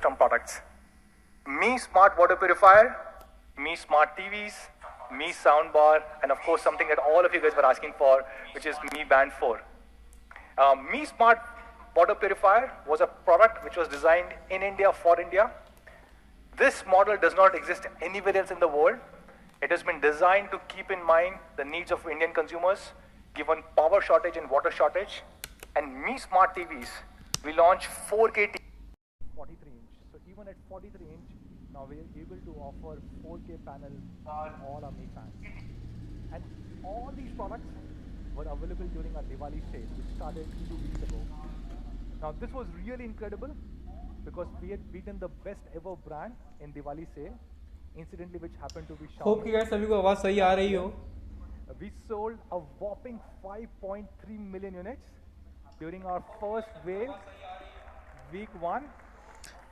ecosystem products. Mi Smart Water Purifier, Mi Smart TVs, Mi Soundbar, and of course something that all of you guys were asking for, which is Mi Band 4. Mi Smart Water Purifier was a product which was designed in India for India. This model does not exist anywhere else in the world. It has been designed to keep in mind the needs of Indian consumers, given power shortage and water shortage. And Mi Smart TVs, we launched 4K TV, 43 inch. So even at 43 inch, now we are able to offer 4K panel on all our Mi fans. And all these products were available during our Diwali sale, which started 2 weeks ago. Now this was really incredible because we had beaten the best ever brand in Diwali sale, incidentally which happened to be Xiaomi. Hope you guys सभी को आवाज सही आ रही हो. We sold a whopping 5.3 million units during our first wave, week 1.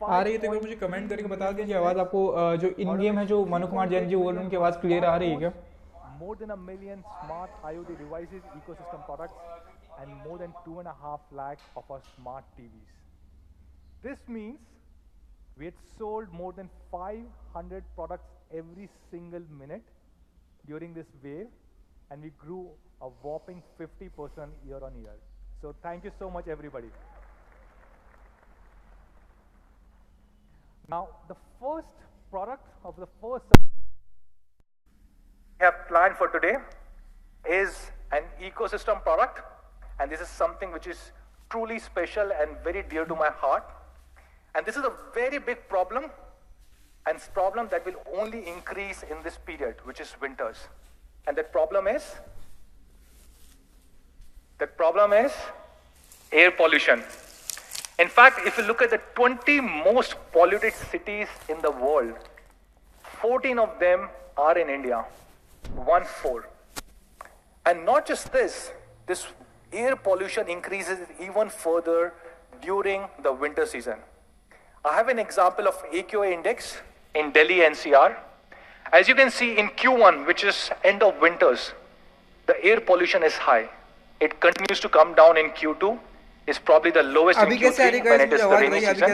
आ रही है तो मुझे कमेंट करके बता दीजिए आवाज आपको जो इन गेम है जो मनु कुमार जैन जी बोल रहे हैं उनकी आवाज क्लियर आ रही है क्या? More than 1 million smart IoT devices, ecosystem products, and more than 2.5 lakh of our smart TVs. This means we had sold more than 500 products every single minute during this wave, and we grew a whopping 50% year on year. So thank you so much, everybody. Now, the first product of the first we have planned for today is an ecosystem product, and this is something which is truly special and very dear to my heart. And this is a very big problem, and problem that will only increase in this period, which is winters. And that problem is air pollution. In fact, if you look at the 20 most polluted cities in the world, 14 of them are in India. 1/4. And not just this air pollution increases even further during the winter season. I have an example of AQI index in Delhi NCR. As you can see in Q1, which is end of winters, the air pollution is high. It continues to come down in Q2. Is probably the lowest in Q3 when it is the rainy season.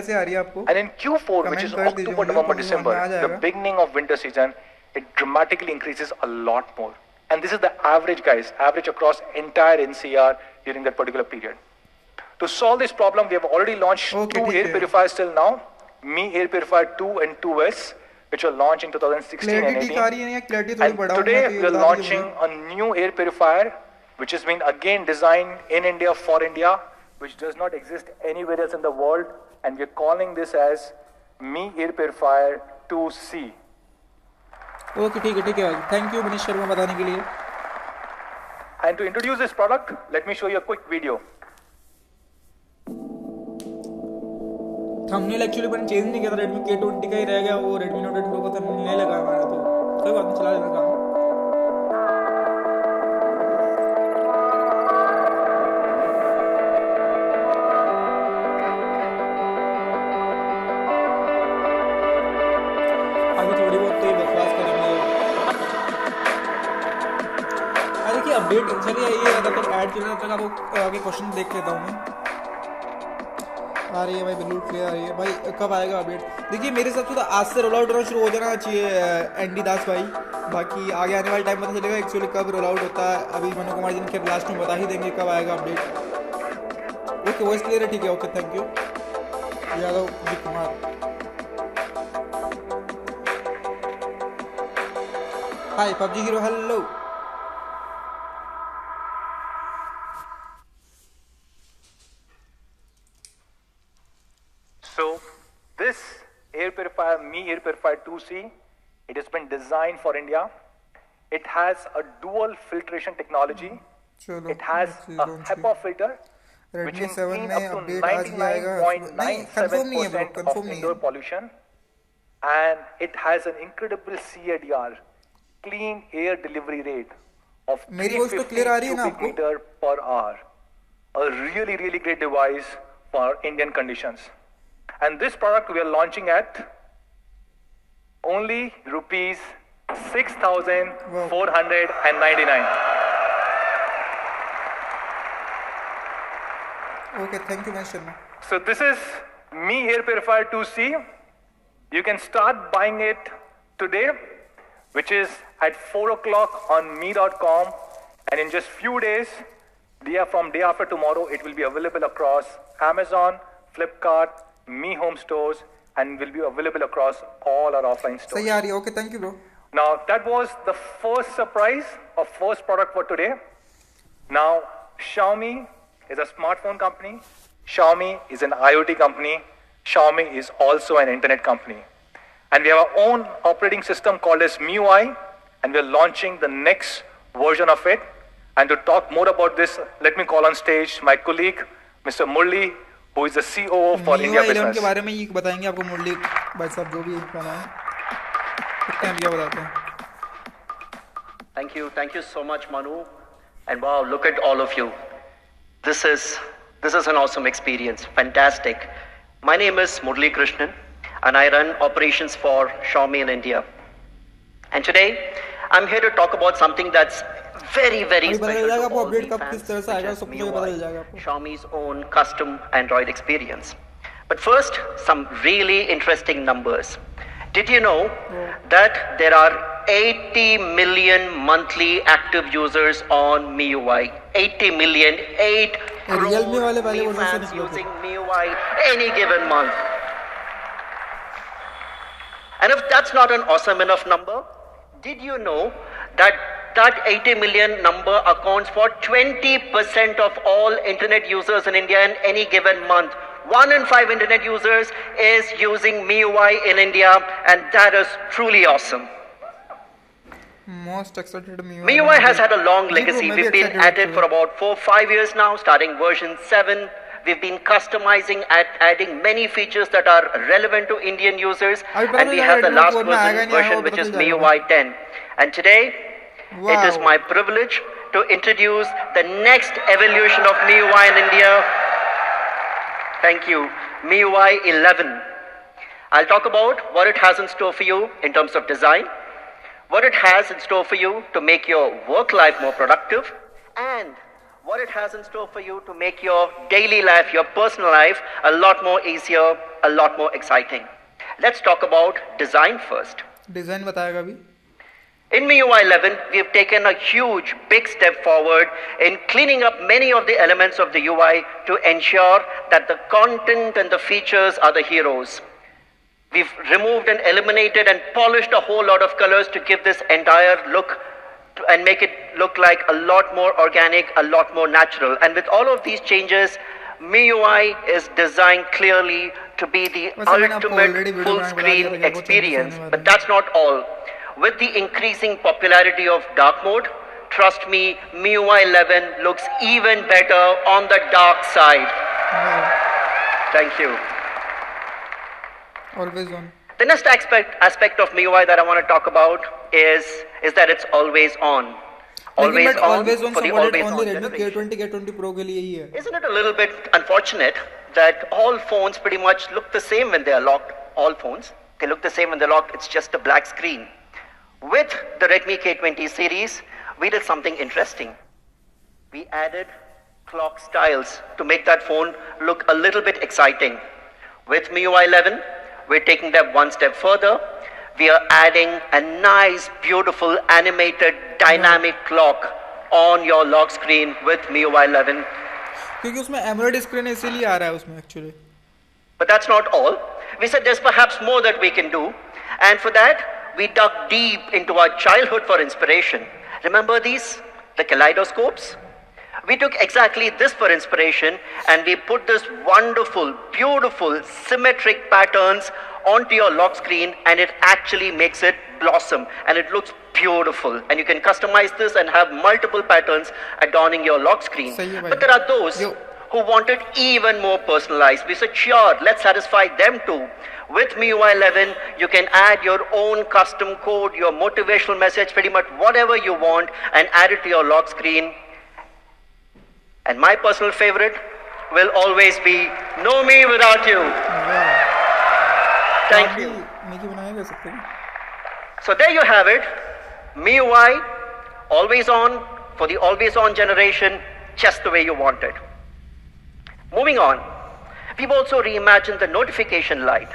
And in Q4, which is October, November, December, the beginning of winter season, it dramatically increases a lot more. And this is the average, guys, average across entire NCR during that particular period. To solve this problem, we have already launched 2 air purifiers till now, Mi Air Purifier 2 and 2S, which were launched in 2016 and 18. And today, we are launching a new air purifier, which has been again designed in India for India, which does not exist anywhere else in the world, and we're calling this as Mi Air Purifier 2C. Okay, ठीक है. Thank you, Manish Sharma, बताने के लिए. And to introduce this product, let me show you a quick video. Thumbnail actually मैंने change नहीं किया था, Redmi K20 का ही रह गया, वो Redmi Note 8 Pro का थंबनेल नहीं लगा मैंने, तो कोई बात नहीं, चला देना काम. अपडेट चलिए ये तब तक ऐड चल रहा तक आपको आगे क्वेश्चन देख लेता हूँ मैं. आ रही है भाई, बिल्कुल क्लियर आ रही है भाई. कब आएगा अपडेट? देखिए मेरे हिसाब से तो आज से रोल आउट होना शुरू हो जाना चाहिए एनडी दास भाई. बाकी आगे आने वाले टाइम पता चलेगा एक्चुअली कब रोल आउट होता है. अभी मनु कुमार जी ने लास्ट में बता ही देंगे कब आएगा अपडेट. ओके, वॉइस क्लियर है, ठीक है. Okay, thank you Yadav ji Kumar. Hi PUBG hero, hello. So this air purifier, Mi Air Purifier 2C, it has been designed for India. It has a dual filtration technology. It has a HEPA filter, which can clean up to 99.97% of indoor pollution. And it has an incredible CADR, clean air delivery rate of 350 cubic meter per hour. A really, really great device for Indian conditions. And this product we are launching at only rupees 6,499. Okay, thank you, Mr. Sharma. So this is Mi Air Purifier 2C. You can start buying it today, which is at 4 o'clock on me.com, and in just few days, from day after tomorrow, it will be available across Amazon, Flipkart, Me Home stores, and will be available across all our offline stores. सही आ रही है. Okay, thank you bro. Now that was the first surprise or first product for today. Now Xiaomi is a smartphone company. Xiaomi is an IoT company. Xiaomi is also an internet company. And we have our own operating system called as Miui, and we are launching the next version of it. And to talk more about this, let me call on stage my colleague, Mr. Murli, who is the COO for India MIUI 11 business. के बारे में ये बताएंगे आपको मुरली भाई साहब, जो भी कहना है कितना क्या बताते हैं. Thank you so much, Manu. And wow, look at all of you. This is an awesome experience. Fantastic. My name is Murli Krishnan, and I run operations for Xiaomi in India. And today, I'm here to talk about something that's very, very special to all the fans, which is MIUI, Xiaomi's own custom Android experience. But first, some really interesting numbers. Did you know that there are 80 million monthly active users on MIUI? 80 million, 8 crore fans using MIUI any given month. And if that's not an awesome enough number, did you know that 80 million number accounts for 20% of all internet users in India in any given month? 1 in 5 internet users is using MIUI in India, and that is truly awesome. Most excited MIUI has had a long legacy. We've been at it for about 4-5 years now, starting version 7. We've been customizing and adding many features that are relevant to Indian users, and we have the last version which is MIUI 10. And today, it is my privilege to introduce the next evolution of MIUI in India. Thank you. MIUI 11. I'll talk about what it has in store for you in terms of design, what it has in store for you to make your work life more productive, and what it has in store for you to make your daily life, your personal life, a lot more easier, a lot more exciting. Let's talk about design first. Design बताएगा अभी. In MIUI 11, we have taken a huge, big step forward in cleaning up many of the elements of the UI to ensure that the content and the features are the heroes. We've removed and eliminated and polished a whole lot of colors to give this entire look and make it look like a lot more organic, a lot more natural. And with all of these changes, MIUI is designed clearly to be the ultimate full-screen experience. But that's not all. With the increasing popularity of dark mode, trust me, MIUI 11 looks even better on the dark side. Thank you. Always on. The next aspect of MIUI that I want to talk about is that it's always on. Always on for the always on generation. K20 Pro के लिए ही है. Isn't it a little bit unfortunate that all phones pretty much look the same when they are locked? All phones, they look the same when they're locked. It's just a black screen. With the Redmi K20 series, we did something interesting. We added clock styles to make that phone look a little bit exciting. With MIUI 11, we're taking that one step further. We are adding a nice, beautiful, animated, dynamic clock on your lock screen with MIUI 11. क्योंकि उसमें AMOLED screen इसीलिए आ रहा है उसमें actually. But that's not all. We said there's perhaps more that we can do. And for that, we dug deep into our childhood for inspiration. Remember these? The kaleidoscopes? We took exactly this for inspiration, and we put this wonderful, beautiful, symmetric patterns onto your lock screen, and it actually makes it blossom, and it looks beautiful. And you can customize this and have multiple patterns adorning your lock screen. But there are those who want it even more personalized. We said, sure, let's satisfy them too. With MIUI 11, you can add your own custom code, your motivational message, pretty much whatever you want, and add it to your lock screen. And my personal favorite will always be No Me Without You. Thank you. So there you have it. MIUI, always on, for the always on generation, just the way you want it. Moving on. We've also reimagined the notification light.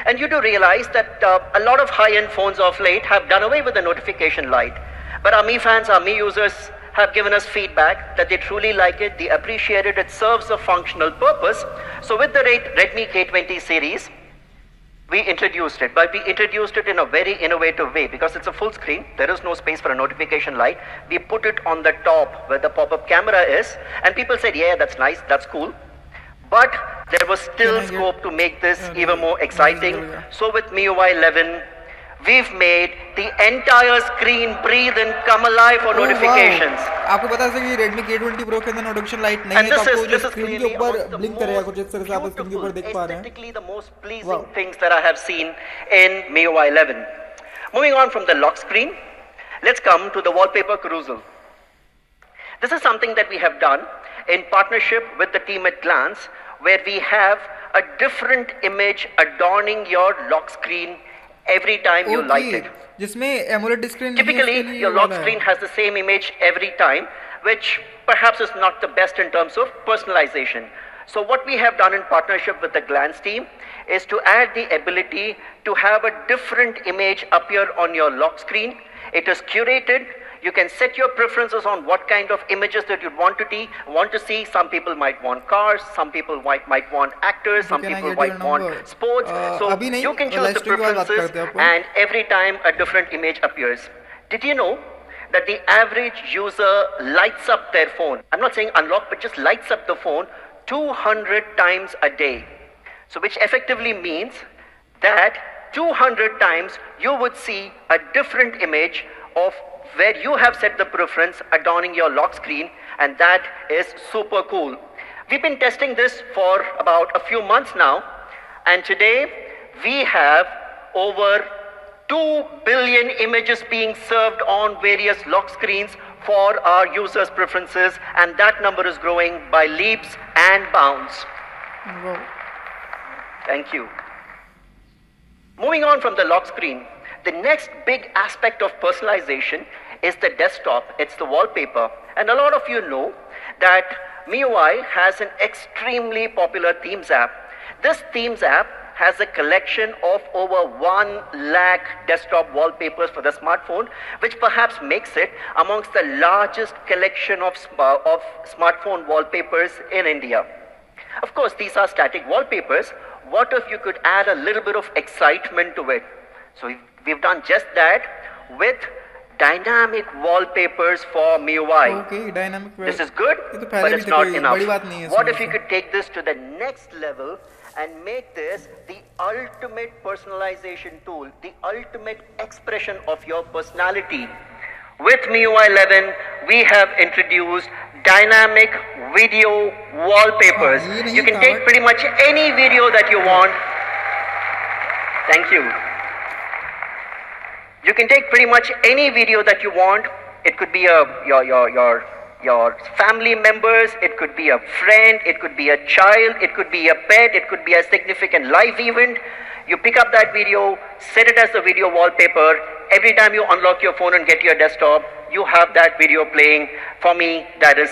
And you do realize that a lot of high-end phones of late have done away with the notification light. But our Mi fans, our Mi users have given us feedback that they truly like it, they appreciate it, it serves a functional purpose. So with the Redmi K20 series, we introduced it, but we introduced it in a very innovative way because it's a full screen. There is no space for a notification light. We put it on the top where the pop-up camera is, and people said, yeah, that's nice, that's cool. But there was still scope to make this even more exciting. So with MIUI 11, we've made the entire screen breathe and come alive for notifications. आपको पता है कि Redmi K20 Pro के अंदर notification light नहीं है, तो आपको जो स्क्रीन के ऊपर blink करेगा कुछ इस तरह से आप स्क्रीन के ऊपर देख पा रहे हैं. Aesthetically the most pleasing things that I have seen in MIUI 11. Moving on from the lock screen, let's come to the wallpaper carousel. This is something that we have done in partnership with the team at Glance, where we have a different image adorning your lock screen every time you light it. जिसमें AMOLED screen Typically, your lock screen has the same image every time, which perhaps is not the best in terms of personalization. So what we have done in partnership with the Glance team is to add the ability to have a different image appear on your lock screen. It is curated. You can set your preferences on what kind of images that you want to see. Some people might want cars, some people might want actors, some people might want sports. So you can choose the preferences, and every time a different image appears. Did you know that the average user lights up their phone? I'm not saying unlock, but just lights up the phone 200 times a day. So which effectively means that 200 times you would see a different image of where you have set the preference adorning your lock screen, and that is super cool. We've been testing this for about a few months now, and today we have over 2 billion images being served on various lock screens for our users' preferences, and that number is growing by leaps and bounds. Wow. Thank you. Moving on from the lock screen, the next big aspect of personalization is the desktop. It's the wallpaper. And a lot of you know that MIUI has an extremely popular themes app. This themes app has a collection of over 1 lakh desktop wallpapers for the smartphone, which perhaps makes it amongst the largest collection of smartphone wallpapers in India. Of course, these are static wallpapers. What if you could add a little bit of excitement to it? So we've done just that with dynamic wallpapers for MIUI. Okay, dynamic. This is good, but it's not enough. What if you could take this to the next level and make this the ultimate personalization tool, the ultimate expression of your personality? With MIUI 11, we have introduced dynamic video wallpapers. You can take pretty much any video that you want. Thank you. You can take pretty much any video that you want. It could be your family members, it could be a friend, it could be a child, it could be a pet, it could be a significant live event. You pick up that video, set it as a video wallpaper. Every time you unlock your phone and get to your desktop, you have that video playing. For me, that is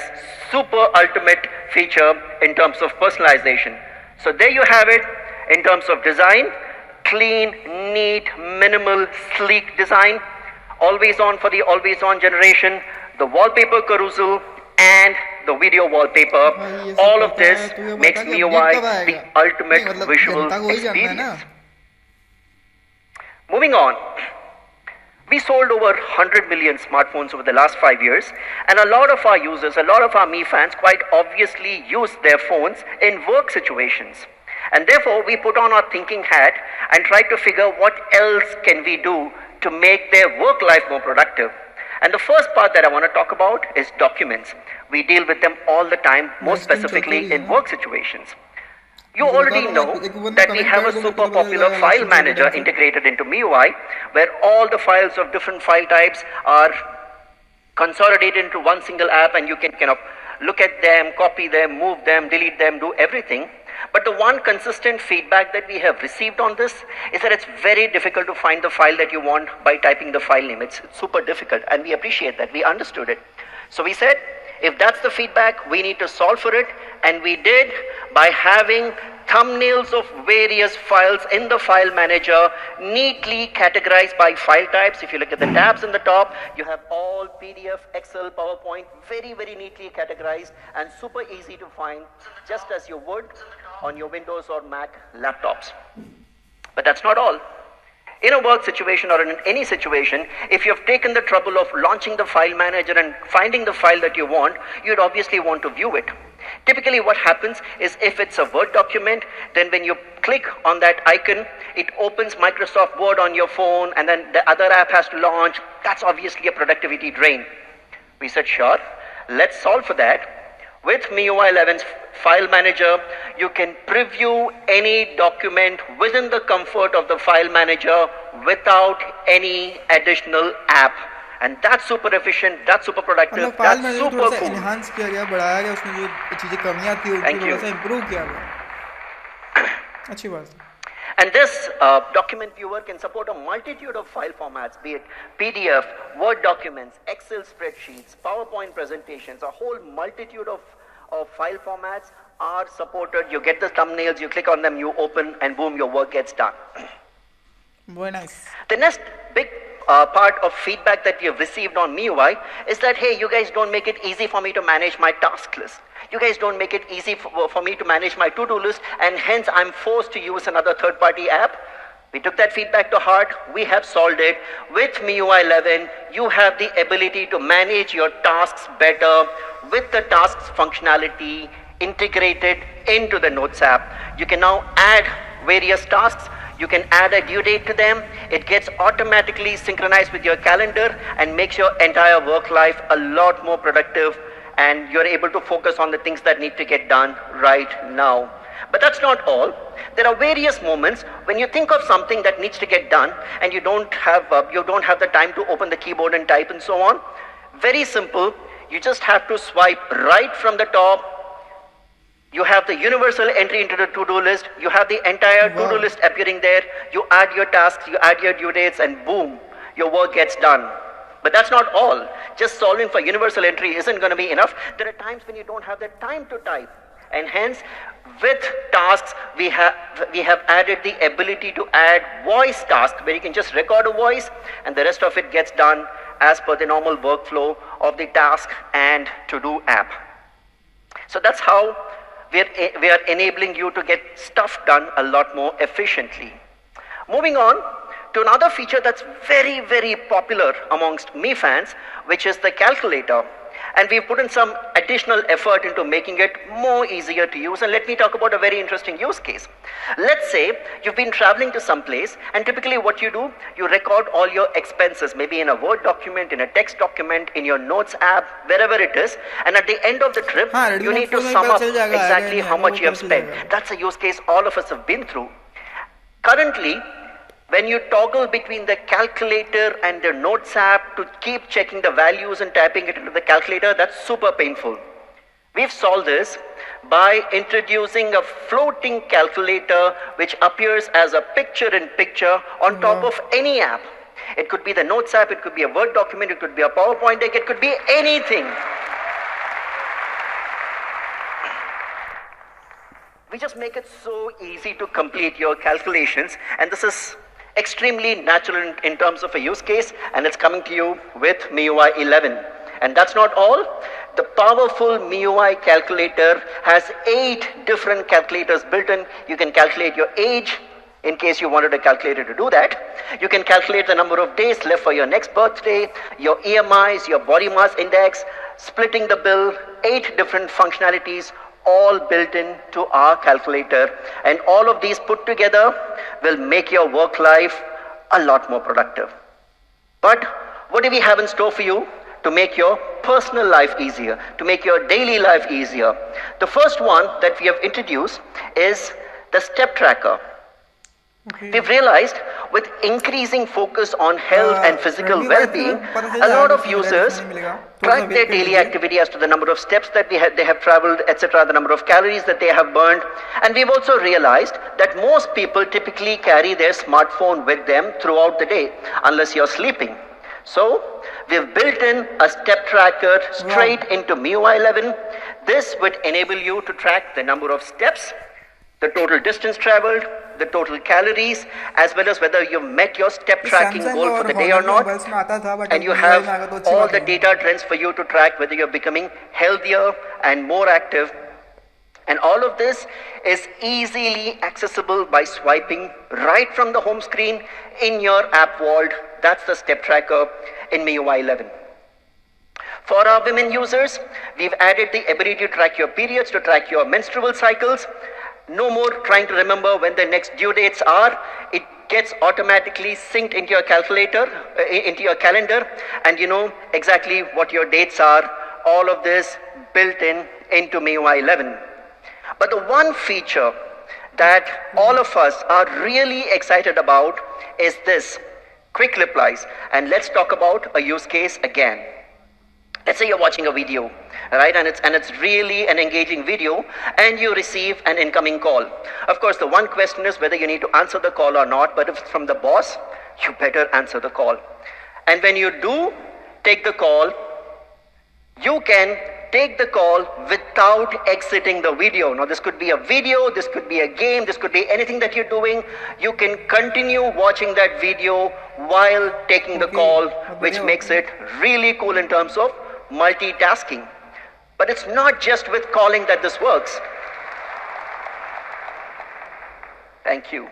super ultimate feature in terms of personalization. So there you have it in terms of design. Clean, neat, minimal, sleek design. Always on for the always on generation. The wallpaper carousel and the video wallpaper. All of this makes MIUI the ultimate visual experience. Moving on. We sold over 100 million smartphones over the last 5 years, and a lot of our users, a lot of our Mi fans quite obviously use their phones in work situations. And therefore, we put on our thinking hat and try to figure what else can we do to make their work life more productive. And the first part that I want to talk about is documents. We deal with them all the time, more specifically in work situations. You already know that we have a super popular file manager integrated into MIUI, where all the files of different file types are consolidated into one single app, and you can kind of look at them, copy them, move them, delete them, do everything. But the one consistent feedback that we have received on this is that it's very difficult to find the file that you want by typing the file name. It's super difficult, and we appreciate that. We understood it. So we said, if that's the feedback, we need to solve for it, and we did by having thumbnails of various files in the file manager, neatly categorized by file types. If you look at the tabs in the top, you have all PDF, Excel, PowerPoint, very, very neatly categorized and super easy to find, just as you would on your Windows or Mac laptops. But that's not all. In a work situation or in any situation, if you've taken the trouble of launching the file manager and finding the file that you want, you'd obviously want to view it. Typically what happens is if it's a Word document, then when you click on that icon, it opens Microsoft Word on your phone and then the other app has to launch. That's obviously a productivity drain. We said, sure, let's solve for that. With Miui 11's file manager, you can preview any document within the comfort of the file manager without any additional app. And that's super efficient, that's super productive, file that's manager super थोड़ा सा cool. Enhance किया गया, बढ़ाया गया, उसमें जो चीजें कमियां थी उनको Thank थोड़ा you. सा इम्प्रूव किया गया. अच्छी बात है. And this document viewer can support a multitude of file formats, be it PDF, Word documents, Excel spreadsheets, PowerPoint presentations, a whole multitude of file formats are supported. You get the thumbnails, you click on them, you open, and boom, your work gets done. Very nice. The next big part of feedback that we have received on MIUI is that, hey, you guys don't make it easy for me to manage my task list. You guys don't make it easy for me to manage my to-do list, and hence I'm forced to use another third-party app. We took that feedback to heart. We have solved it. With MIUI 11, you have the ability to manage your tasks better with the tasks functionality integrated into the Notes app. You can now add various tasks. You can add a due date to them. It gets automatically synchronized with your calendar and makes your entire work life a lot more productive, and you're able to focus on the things that need to get done right now. But that's not all. There are various moments when you think of something that needs to get done and you don't have the time to open the keyboard and type and so on. Very simple. You just have to swipe right from the top. You have the universal entry into the to-do list. You have the entire to-do list appearing there. You add your tasks, you add your due dates, and boom, your work gets done. But that's not all. Just solving for universal entry isn't going to be enough. There are times when you don't have the time to type. And hence, with tasks, we have added the ability to add voice tasks, where you can just record a voice, and the rest of it gets done as per the normal workflow of the task and to-do app. So that's how we are enabling you to get stuff done a lot more efficiently. Moving on to another feature that's very, very popular amongst me fans, which is the calculator. And we've put in some additional effort into making it more easier to use. And let me talk about a very interesting use case. Let's say you've been traveling to some place, and typically what you do, you record all your expenses, maybe in a Word document, in a text document, in your Notes app, wherever it is. And at the end of the trip, you need to sum up exactly how much you have spent. That's a use case all of us have been through. Currently, when you toggle between the calculator and the Notes app to keep checking the values and typing it into the calculator, that's super painful. We've solved this by introducing a floating calculator which appears as a picture-in-picture on top of any app. It could be the Notes app, it could be a Word document, it could be a PowerPoint deck, it could be anything. We just make it so easy to complete your calculations, and this is extremely natural in terms of a use case, and it's coming to you with MIUI 11. And that's not all. The powerful MIUI calculator has 8 different calculators built in. You can calculate your age, in case you wanted a calculator to do that. You can calculate the number of days left for your next birthday, your EMIs, your body mass index, splitting the bill, 8 different functionalities, all built into our calculator, and all of these put together will make your work life a lot more productive. But what do we have in store for you to make your personal life easier, to make your daily life easier? The first one that we have introduced is the step tracker. We've realized with increasing focus on health and physical well-being, a lot of users track their daily activity as to the number of steps that they have traveled, etc., the number of calories that they have burned. And we've also realized that most people typically carry their smartphone with them throughout the day, unless you're sleeping. So we've built in a step tracker straight into MIUI 11. This would enable you to track the number of steps, the total distance traveled, the total calories, as well as whether you met your step tracking Samsung goal और for the day or Honor के not. Mobiles में आता था, but And you अब have mobile में आ गया तो अच्छी all बात the है। data trends for you to track whether you're becoming healthier and more active. And all of this is easily accessible by swiping right from the home screen in your app vault. That's the step tracker in MIUI 11. For our women users, we've added the ability to track your periods, to track your menstrual cycles. No more trying to remember when the next due dates are. It gets automatically synced into your calculator, into your calendar, and you know exactly what your dates are. All of this built into MIUI 11. But the one feature that all of us are really excited about is this, quick replies. And let's talk about a use case again. Let's say you're watching a video, right, and it's really an engaging video, and you receive an incoming call. Of course, the one question is whether you need to answer the call or not, but if it's from the boss, you better answer the call. And when you do take the call, you can take the call without exiting the video. Now, this could be a video, this could be a game, this could be anything that you're doing. You can continue watching that video while taking the call, which makes it really cool in terms of multitasking. But it's not just with calling that this works. Thank you.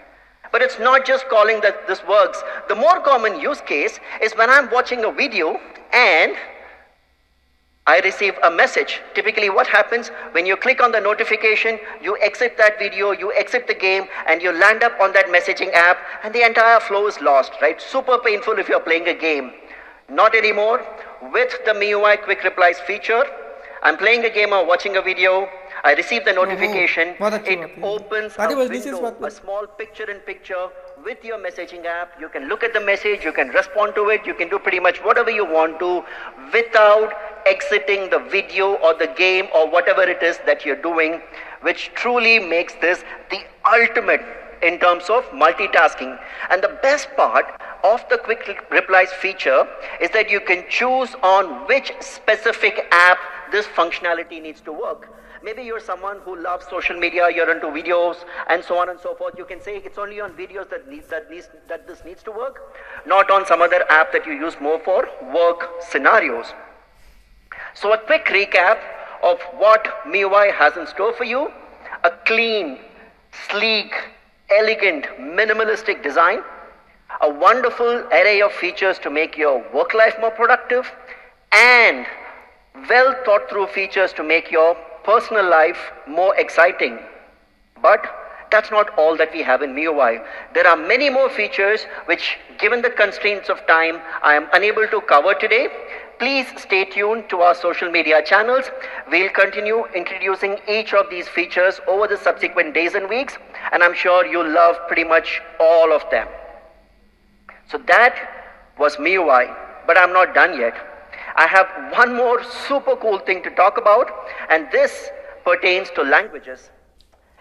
But it's not just calling that this works. The more common use case is when I'm watching a video and I receive a message. Typically what happens when you click on the notification, you exit that video, you exit the game, and you land up on that messaging app, and the entire flow is lost, right? Super painful if you're playing a game. Not anymore. With the MIUI Quick Replies feature, I'm playing a game or watching a video, I receive the notification, it opens a window, a small picture-in-picture with your messaging app. You can look at the message, you can respond to it, you can do pretty much whatever you want to without exiting the video or the game or whatever it is that you're doing, which truly makes this the ultimate in terms of multitasking. And the best part of the quick replies feature is that you can choose on which specific app this functionality needs to work. Maybe you're someone who loves social media, you're into videos and so on and so forth. You can say it's only on videos that this needs to work, not on some other app that you use more for work scenarios. So a quick recap of what MIUI has in store for you: a clean, sleek, elegant, minimalistic design, a wonderful array of features to make your work life more productive, and well thought through features to make your personal life more exciting. But that's not all that we have in MIUI. There are many more features which, given the constraints of time, I am unable to cover today. Please stay tuned to our social media channels. We'll continue introducing each of these features over the subsequent days and weeks, and I'm sure you'll love pretty much all of them. So that was MIUI, but I'm not done yet. I have one more super cool thing to talk about, and this pertains to languages.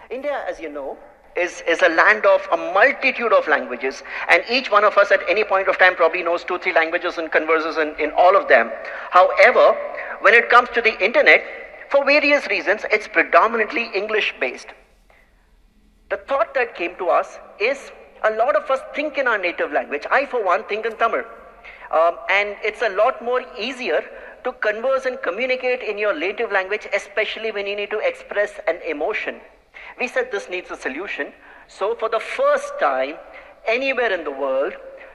India, as you know, is a land of a multitude of languages, and each one of us at any point of time probably knows 2-3 languages and converses in all of them. However, when it comes to the internet, for various reasons, it's predominantly English-based. The thought that came to us is a lot of us think in our native language. I, for one, think in Tamil. And it's a lot more easier to converse and communicate in your native language, especially when you need to express an emotion. We said this needs a solution. So for the first time anywhere in the world,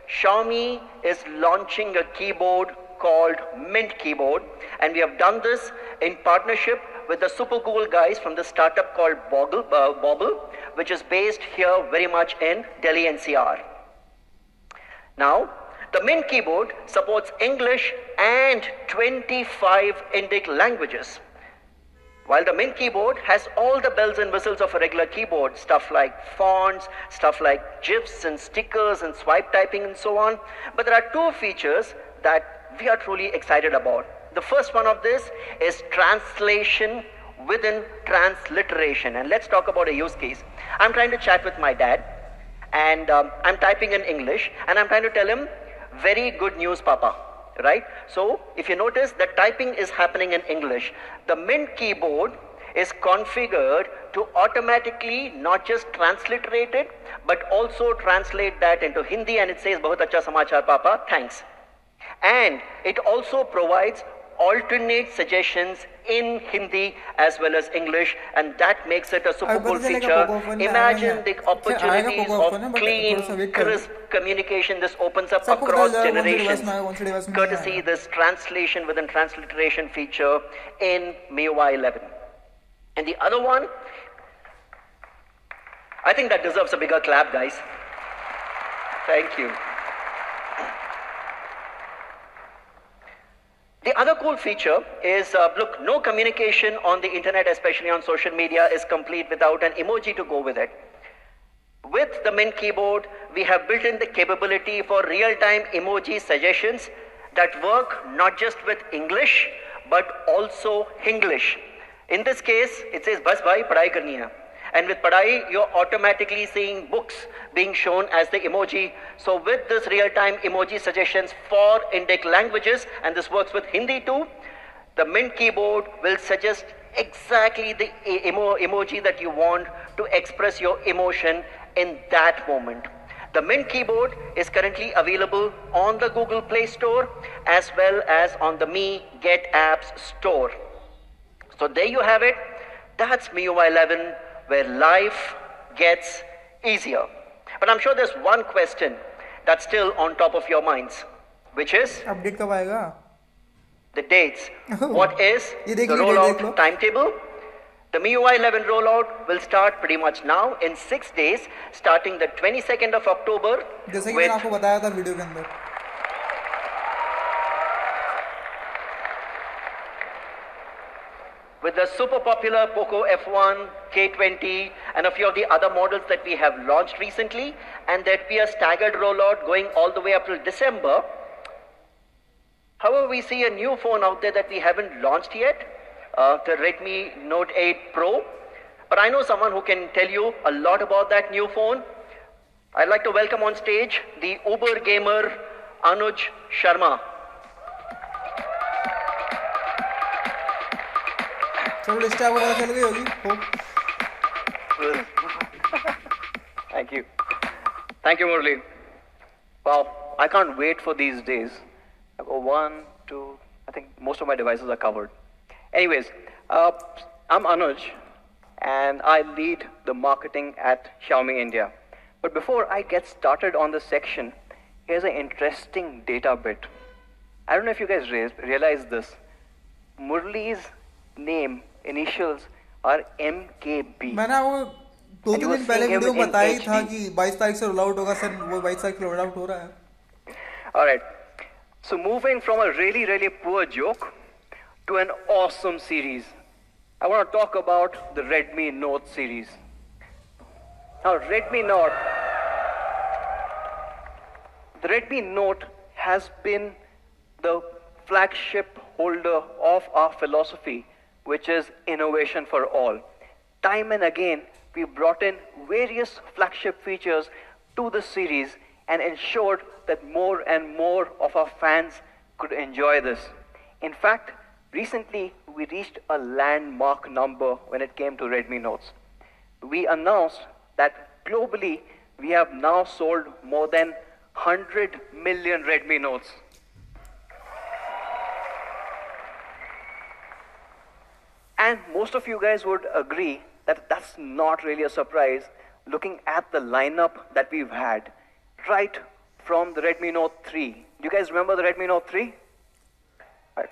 Xiaomi is launching a keyboard called Mint Keyboard. And we have done this in partnership with the super cool guys from the startup called Bobble, which is based here very much in Delhi NCR. Now, the Mint Keyboard supports English and 25 Indic languages. While the Mint Keyboard has all the bells and whistles of a regular keyboard, stuff like fonts, stuff like GIFs and stickers and swipe typing and so on, but there are two features that we are truly excited about. The first one of this is translation within transliteration. And let's talk about a use case. I'm trying to chat with my dad, and I'm typing in English, and I'm trying to tell him, "Very good news, Papa." Right? So if you notice, the typing is happening in English. The Mint Keyboard is configured to automatically not just transliterate it, but also translate that into Hindi, and it says, "Bahut acha samachar papa, thanks." And it also provides alternate suggestions in Hindi as well as English, and that makes it a super cool feature. Imagine the opportunities of clean, crisp communication this opens up across generations, courtesy this translation within transliteration feature in Miui 11. And the other one, I think that deserves a bigger clap, guys. Thank you. The other cool feature is, look, no communication on the internet, especially on social media, is complete without an emoji to go with it. With the Mint keyboard, we have built in the capability for real-time emoji suggestions that work not just with English, but also Hinglish. In this case, it says, "Bas bhai, padhai karni hai." And with padhai, you're automatically seeing books being shown as the emoji. So with this real-time emoji suggestions for Indic languages, and this works with Hindi too, the Mint keyboard will suggest exactly the emoji that you want to express your emotion in that moment. The Mint keyboard is currently available on the Google Play Store as well as on the Mi Get Apps store. So there you have it. That's MIUI 11, where life gets easier. But I'm sure there's one question that's still on top of your minds, which is update कब आएगा? the dates. What is the rollout timetable? The MIUI 11 rollout will start pretty much now in 6 days, starting the 22nd of October. जैसे कि मैंने आपको बताया था video के अंदर. With the super popular Poco F1, K20, and a few of the other models that we have launched recently, and there'd be a staggered rollout going all the way up till December. However, we see a new phone out there that we haven't launched yet, the Redmi Note 8 Pro. But I know someone who can tell you a lot about that new phone. I'd like to welcome on stage the Uber gamer Anuj Sharma. Thank you. Thank you, Murli. Wow, I can't wait for these days. I've got 1, 2, I think most of my devices are covered. Anyways, I'm Anuj, and I lead the marketing at Xiaomi India. But before I get started on this section, here's an interesting data bit. I don't know if you guys realize this. Murli's name initials are MKB. मैंने वो 2-3 दिन पहले video में बताया था कि 22 तारीख से रोल आउट होगा सर, वो 22 तारीख से रोल आउट हो रहा है. Alright, so moving from a really poor joke to an awesome series, I want to talk about the Redmi Note series. Now the Redmi Note has been the flagship holder of our philosophy, which is innovation for all. Time and again, we brought in various flagship features to the series and ensured that more and more of our fans could enjoy this. In fact, recently we reached a landmark number when it came to Redmi Notes. We announced that globally we have now sold more than 100 million Redmi Notes. And most of you guys would agree that that's not really a surprise looking at the lineup that we've had right from the Redmi Note 3. Do you guys remember the Redmi Note 3? Right.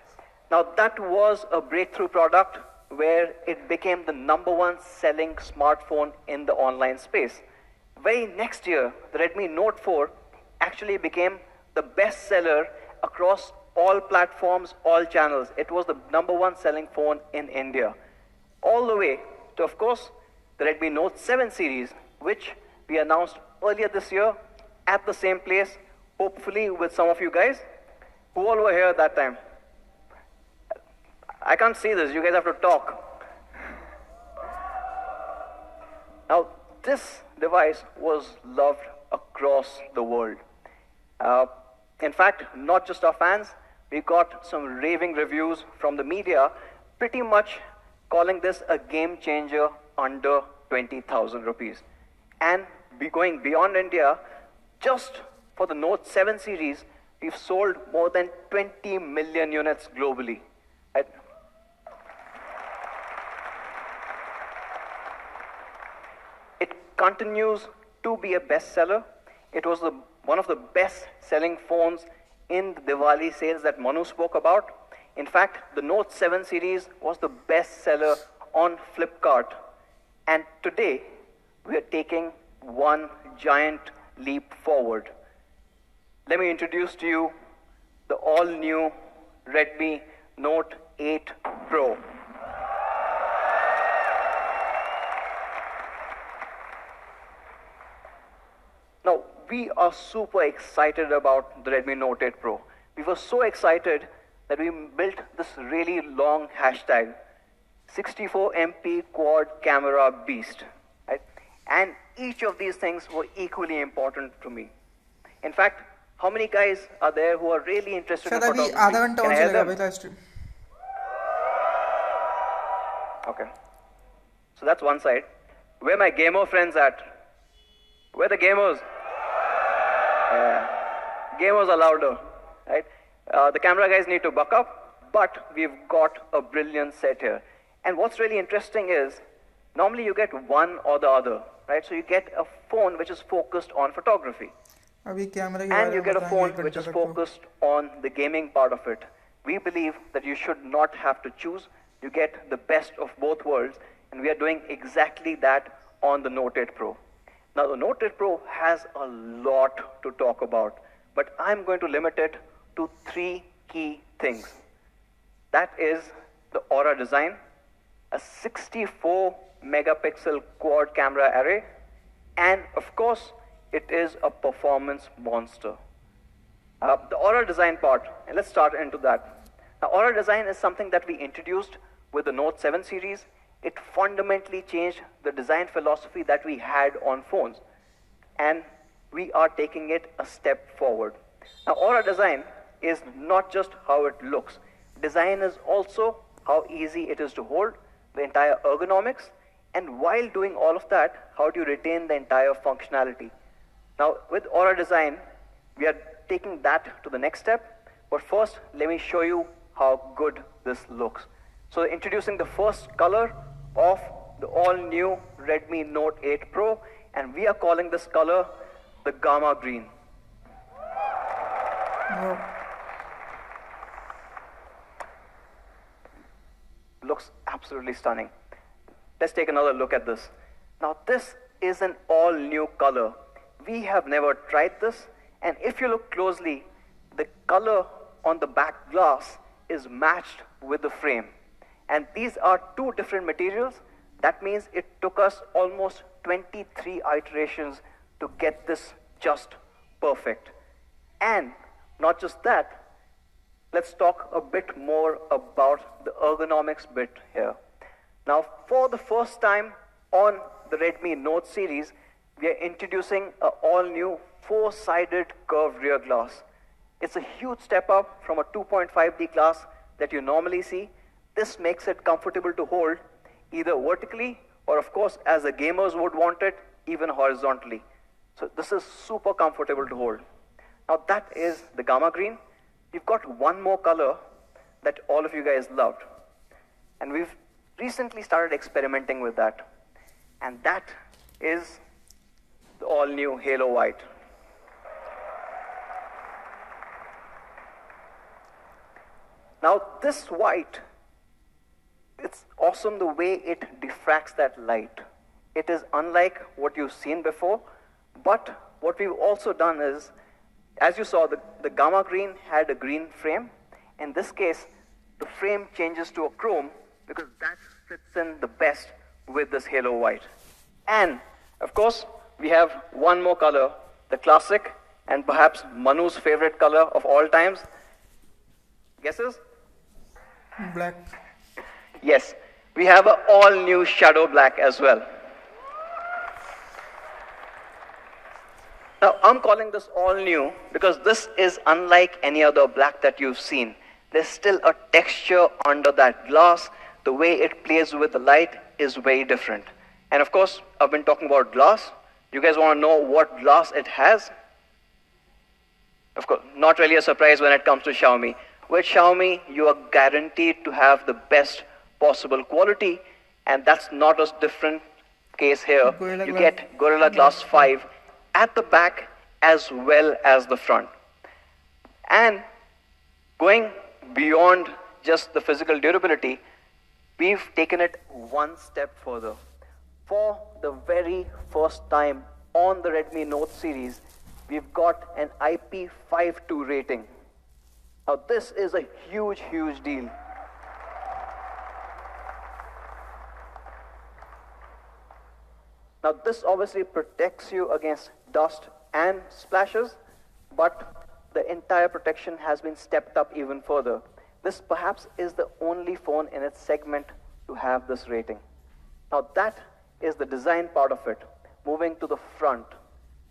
Now that was a breakthrough product where it became the #1 selling smartphone in the online space. Very next year, the Redmi Note 4 actually became the best seller across all platforms, all channels. It was the #1 selling phone in India. All the way to, of course, the Redmi Note 7 series, which we announced earlier this year at the same place, hopefully with some of you guys. Who all were here at that time? I can't see this, you guys have to talk. Now, this device was loved across the world. In fact, not just our fans, we got some raving reviews from the media pretty much calling this a game changer under 20,000 rupees. And going beyond India, just for the Note 7 series, we've sold more than 20 million units globally. Right? It continues to be a bestseller. It was one of the best-selling phones in the Diwali sales that Manu spoke about. In fact, the Note 7 series was the bestseller on Flipkart. And today, we are taking one giant leap forward. Let me introduce to you the all-new Redmi Note 8 Pro. Now, we are super excited about the Redmi Note 8 Pro. We were so excited that we built this really long hashtag, 64 MP quad camera beast. Right? And each of these things were equally important to me. In fact, how many guys are there who are really interested in शायद अभी photography? आधा घंटा Can और I hear चलेगा them? भाई live stream. Okay. So that's one side. Where my gamer friends at? Where the gamers? Yeah. Gamers are louder, right? The camera guys need to buck up, but we've got a brilliant set here. And what's really interesting is, normally you get one or the other, right? So you get a phone which is focused on photography. अभी camera के And बारे you में get a बताएंगे phone एक which घंटे is तक तो. focused on the gaming part of it. We believe that you should not have to choose. You get the best of both worlds, and we are doing exactly that on the Note 8 Pro. Now, the Note 8 Pro has a lot to talk about, but I'm going to limit it to three key things. That is the Aura design, a 64 megapixel quad camera array, and of course, it is a performance monster. The Aura design part, and let's start into that. Now, Aura design is something that we introduced with the Note 7 series. It fundamentally changed the design philosophy that we had on phones, and we are taking it a step forward. Now, Aura design is not just how it looks. Design is also how easy it is to hold, the entire ergonomics, and while doing all of that, how do you retain the entire functionality? Now, with Aura design, we are taking that to the next step, but first, let me show you how good this looks. So, introducing the first color of the all-new Redmi Note 8 Pro, and we are calling this color the Gamma Green. Looks absolutely stunning. Let's take another look at this. Now, this is an all-new color. We have never tried this, and if you look closely, the color on the back glass is matched with the frame. And these are two different materials. That means it took us almost 23 iterations to get this just perfect. And not just that, let's talk a bit more about the ergonomics bit here. Now, for the first time on the Redmi Note series, we are introducing an all-new 4-sided curved rear glass. It's a huge step up from a 2.5D glass that you normally see. This makes it comfortable to hold either vertically or, of course, as the gamers would want it, even horizontally. So this is super comfortable to hold. Now that is the Gamma Green. We've got one more color that all of you guys loved. And we've recently started experimenting with that. And that is the all-new Halo White. Now this white, it's awesome the way it diffracts that light. It is unlike what you've seen before, but what we've also done is, as you saw, the Gamma Green had a green frame. In this case, the frame changes to a chrome because that fits in the best with this Halo White. And, of course, we have one more color, the classic and perhaps Manu's favorite color of all times. Guesses? Black. Yes, we have an all-new shadow black as well. Now, I'm calling this all-new because this is unlike any other black that you've seen. There's still a texture under that glass. the way it plays with the light is very different. And of course, I've been talking about glass. You guys want to know what glass it has? Of course, not really a surprise when it comes to Xiaomi. With Xiaomi, you are guaranteed to have the best possible quality, and that's not a different case here. You get Gorilla Glass 5 at the back as well as the front. And going beyond just the physical durability, we've taken it one step further. For the very first time on the Redmi Note series, we've got an IP52 rating. Now this is a huge, huge deal. Now this obviously protects you against dust and splashes, but the entire protection has been stepped up even further. This perhaps is the only phone in its segment to have this rating. Now that is the design part of it. Moving to the front.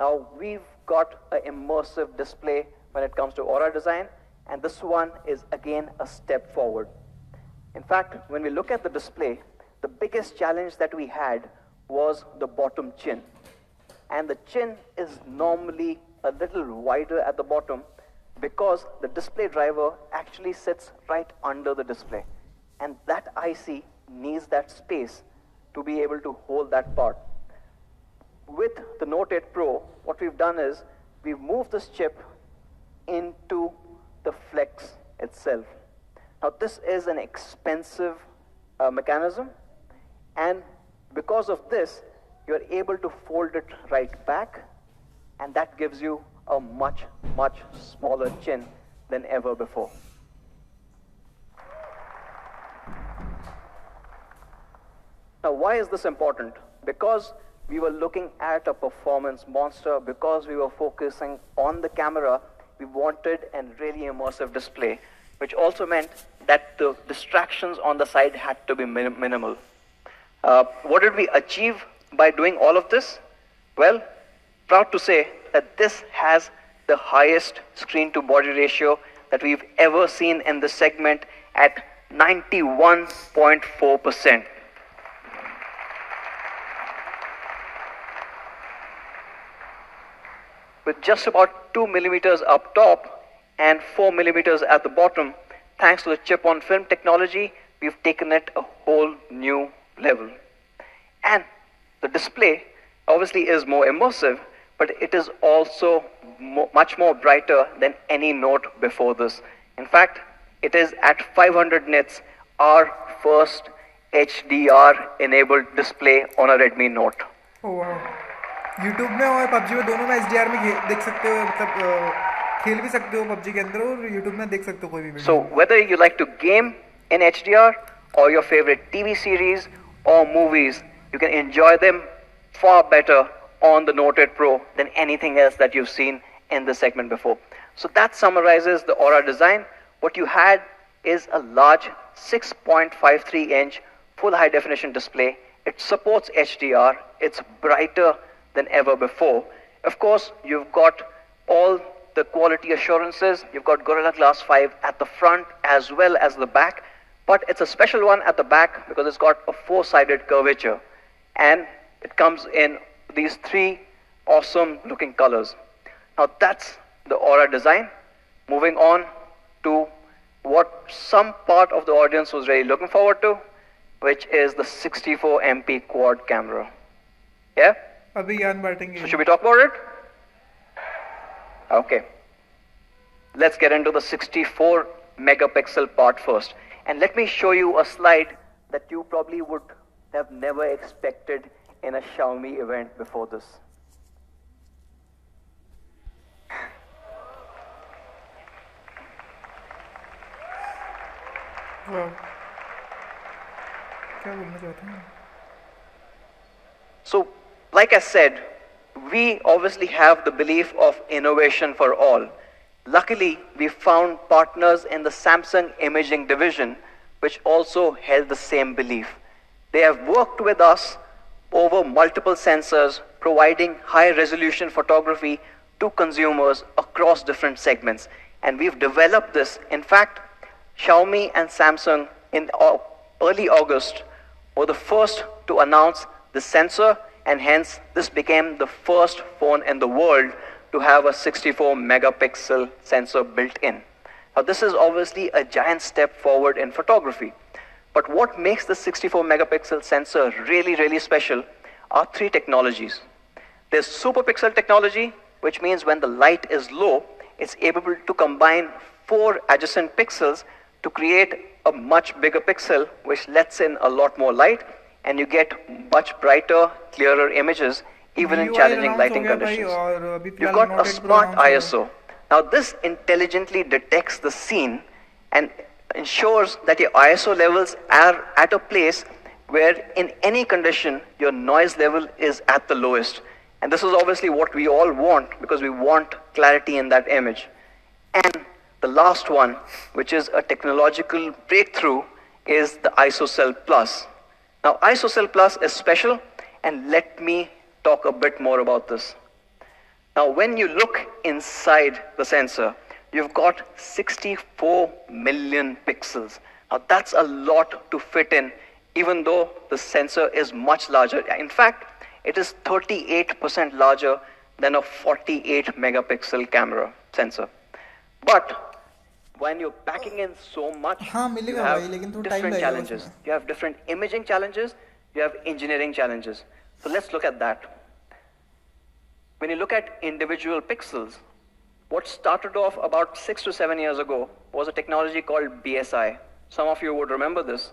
Now we've got an immersive display when it comes to Aura design, and this one is again a step forward. In fact, when we look at the display, the biggest challenge that we had was the bottom chin. And the chin is normally a little wider at the bottom because the display driver actually sits right under the display. And that IC needs that space to be able to hold that part. With the Note 8 Pro, what we've done is we've moved this chip into the flex itself. Now this is an expensive mechanism, and because of this, you're able to fold it right back, and that gives you a much, much smaller chin than ever before. Now, why is this important? Because we were looking at a performance monster, because we were focusing on the camera, we wanted a really immersive display, which also meant that the distractions on the side had to be minimal. What did we achieve by doing all of this? Well, proud to say that this has the highest screen to body ratio that we've ever seen in the segment at 91.4%. With just about 2 millimeters up top and 4 millimeters at the bottom, thanks to the chip-on film technology, we've taken it a whole new level. And the display obviously is more immersive, but it is also much more brighter than any Note before this. In fact, it is at 500 nits, our first HDR enabled display on a Redmi Note. Oh wow. YouTube में और PUBG में दोनों में HDR में देख सकते हो, मतलब खेल भी सकते हो PUBG के अंदर और YouTube में देख सकते हो कोई भी video. So whether you like to game in HDR or your favorite TV series or movies, you can enjoy them far better on the Note 8 Pro than anything else that you've seen in this segment before. So that summarizes the Aura design. What you had is a large 6.53-inch full high definition display. It supports HDR. It's brighter than ever before. Of course, you've got all the quality assurances. You've got Gorilla Glass 5 at the front as well as the back, but it's a special one at the back because it's got a 4-sided curvature, and it comes in these 3 awesome looking colors. Now that's the Aura design. Moving on to what some part of the audience was really looking forward to, which is the 64 MP quad camera. Yeah? अभी ज्ञान बांटेंगे. So should we talk about it? Okay. Let's get into the 64 megapixel part first. And let me show you a slide that you probably would have never expected in a Xiaomi event before this. Wow. क्या बोलना चाहते हैं? So, like I said, we obviously have the belief of innovation for all. Luckily, we found partners in the Samsung imaging division which also held the same belief. They have worked with us over multiple sensors, providing high-resolution photography to consumers across different segments. And we've developed this. In fact, Xiaomi and Samsung, in early August, were the first to announce the sensor, and hence this became the first phone in the world to have a 64 megapixel sensor built in. Now this is obviously a giant step forward in photography. But what makes the 64 megapixel sensor really, really special are three technologies. There's superpixel technology, which means when the light is low, it's able to combine 4 adjacent pixels to create a much bigger pixel, which lets in a lot more light, and you get much brighter, clearer images, even in MIUI challenging announce lighting हो गया भाई, conditions. और अभी You've फिलहाल got a Note 8 Pro smart announce हो गया. ISO. Now this intelligently detects the scene and ensures that your ISO levels are at a place where in any condition your noise level is at the lowest. And this is obviously what we all want, because we want clarity in that image. And the last one, which is a technological breakthrough, is the ISOCell Plus. Now ISOCell Plus is special, and let me talk a bit more about this. Now when you look inside the sensor, you've got 64 million pixels. Now that's a lot to fit in, even though the sensor is much larger. In fact, it is 38% larger than a 48 megapixel camera sensor. But when you're packing in so much, हाँ, you मिलेगा have भाई, लेकिन थोड़ा time different लगेगा challenges. उसमें. You have different imaging challenges, you have engineering challenges. So let's look at that. When you look at individual pixels, what started off about 6 to 7 years ago was a technology called BSI. Some of you would remember this,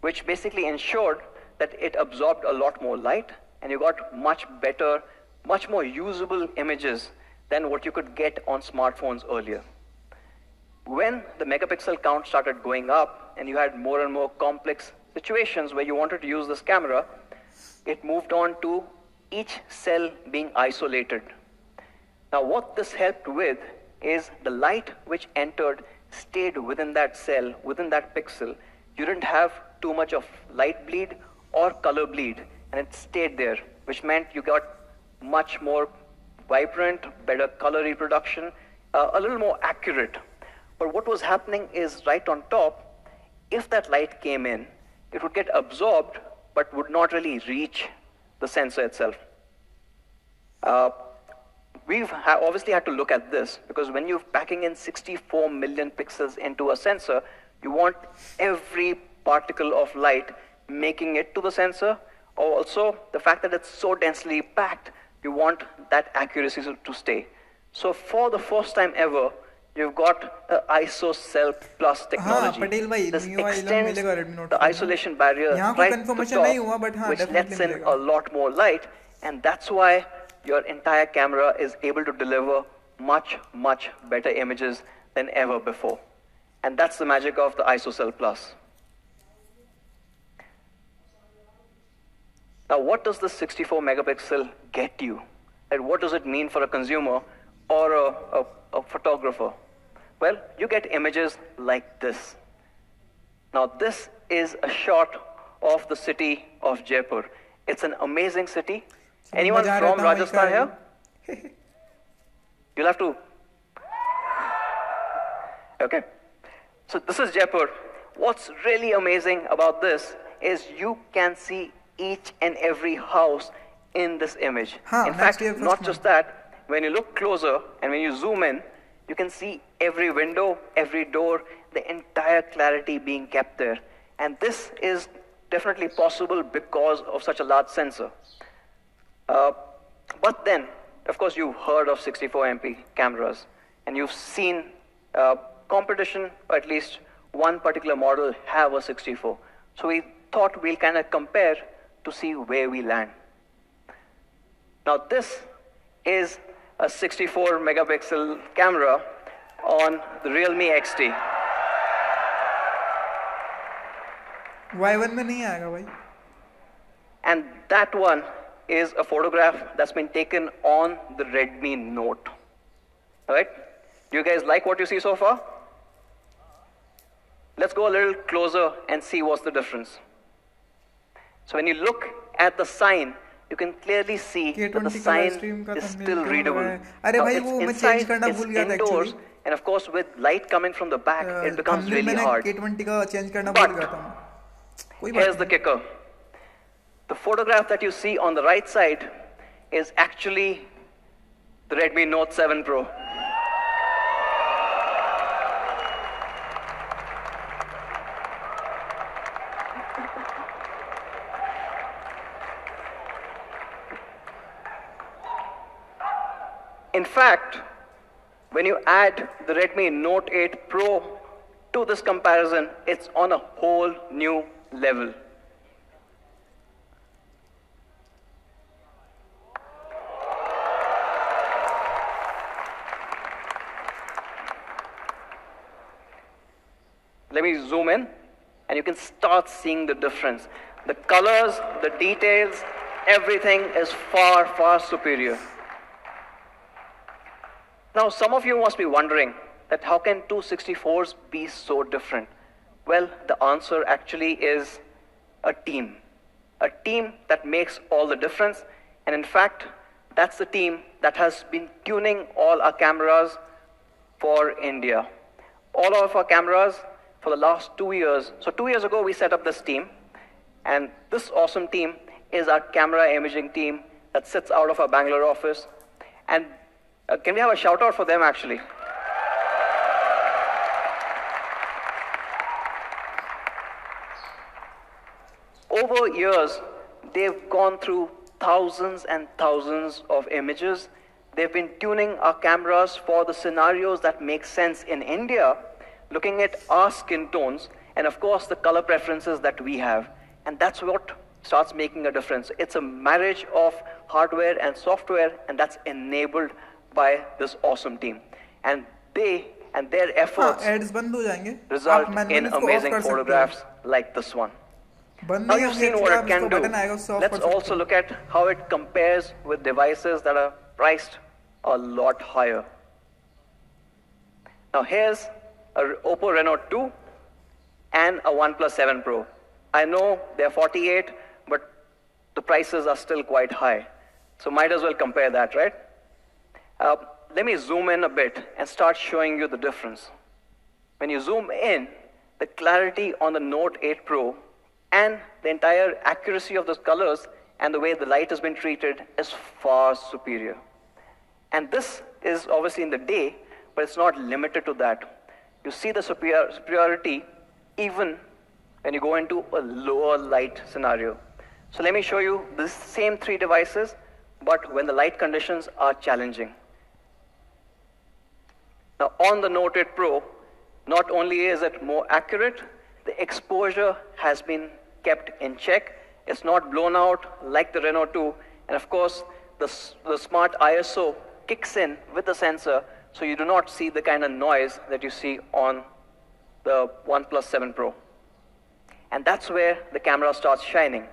which basically ensured that it absorbed a lot more light, and you got much better, much more usable images than what you could get on smartphones earlier. When the megapixel count started going up and you had more and more complex situations where you wanted to use this camera, it moved on to each cell being isolated. Now what this helped with is the light which entered stayed within that cell, within that pixel. You didn't have too much of light bleed or color bleed, and it stayed there, which meant you got much more vibrant, better color reproduction, a little more accurate. But what was happening is right on top, if that light came in, it would get absorbed but would not really reach the sensor itself. We've obviously had to look at this, because when you're packing in 64 million pixels into a sensor, you want every particle of light making it to the sensor. Also, the fact that it's so densely packed, you want that accuracy to stay. So for the first time ever, you've got the ISOCell Plus technology. Patel भाई, This MIUI extends मिलेगा Redmi Note the 4 में. isolation barrier यहाँ कोई right to confirmation नहीं हुआ, but top, हाँ, which definitely lets in मिलेगा. a lot more light, and that's why your entire camera is able to deliver much, much better images than ever before. And that's the magic of the ISOCell Plus. Now, what does the 64 megapixel get you? And what does it mean for a consumer or a photographer? Well, you get images like this. Now, this is a shot of the city of Jaipur. It's an amazing city. Anyone मजा आ from रहा था वहीं Rajasthan का. here? You'll have to. Okay. So this is Jaipur. What's really amazing about this is you can see each and every house in this image. हाँ, In next fact, year first not month. just that, when you look closer and when you zoom in, you can see every window, every door, the entire clarity being kept there. And this is definitely possible because of such a large sensor. But then, of course, you've heard of 64 MP cameras, and you've seen competition, or at least one particular model have a 64. So we thought we'll kind of compare to see where we land. Now this is a 64 megapixel camera on the Realme XT. Y1 में नहीं आएगा भाई. And that one is a photograph that's been taken on the Redmi Note. Alright? Do you guys like what you see so far? Let's go a little closer and see what's the difference. So when you look at the sign, you can clearly see that the K20 का sign live stream का is thumbnail still क्यों readable. लगा है? अरे Now, भाई, it's वो मैं inside, change करना it's भूल गया था indoors, actually. and of course with light coming from the back, it becomes thumbnail really मैंने hard. K20 का चेंज करना But भूल गया था. कोई बात Here's the kicker. The photograph that you see on the right side is actually the Redmi Note 7 Pro. In fact, when you add the Redmi Note 8 Pro to this comparison, it's on a whole new level. Let me zoom in, and you can start seeing the difference. The colors, the details, everything is far, far superior. Now, some of you must be wondering that how can 264s be so different? Well, the answer actually is a team that makes all the difference. And in fact, that's the team that has been tuning all our cameras for India. All of our cameras for the last 2 years. So 2 years ago, we set up this team. And this awesome team is our camera imaging team that sits out of our Bangalore office. And can we have a shout out for them actually? Over years, they've gone through thousands and thousands of images. They've been tuning our cameras for the scenarios that make sense in India, looking at our skin tones, and of course the color preferences that we have. And that's what starts making a difference. It's a marriage of hardware and software, and that's enabled by this awesome team. And they and their efforts ads बंद हो जाएंगे result आप manually in इसको off amazing कर सकते हो। photographs like this one. बंद Now नहीं you've होंगे seen actually, what आप it can इसको do. बटन आएगा उससे off Let's कर सकते also हो। look at how it compares with devices that are priced a lot higher. Now here's a Oppo Reno 2 and a OnePlus 7 Pro. I know they're 48, but the prices are still quite high. So might as well compare that, right? Let me zoom in a bit and start showing you the difference. When you zoom in, the clarity on the Note 8 Pro and the entire accuracy of those colors and the way the light has been treated is far superior. And this is obviously in the day, but it's not limited to that. You see the superiority even when you go into a lower light scenario. So let me show you the same three devices, but when the light conditions are challenging. Now on the Note 8 Pro, not only is it more accurate, the exposure has been kept in check. It's not blown out like the Reno 2. And of course, the smart ISO kicks in with the sensor, so you do not see the kind of noise that you see on the OnePlus 7 Pro. And that's where the camera starts shining.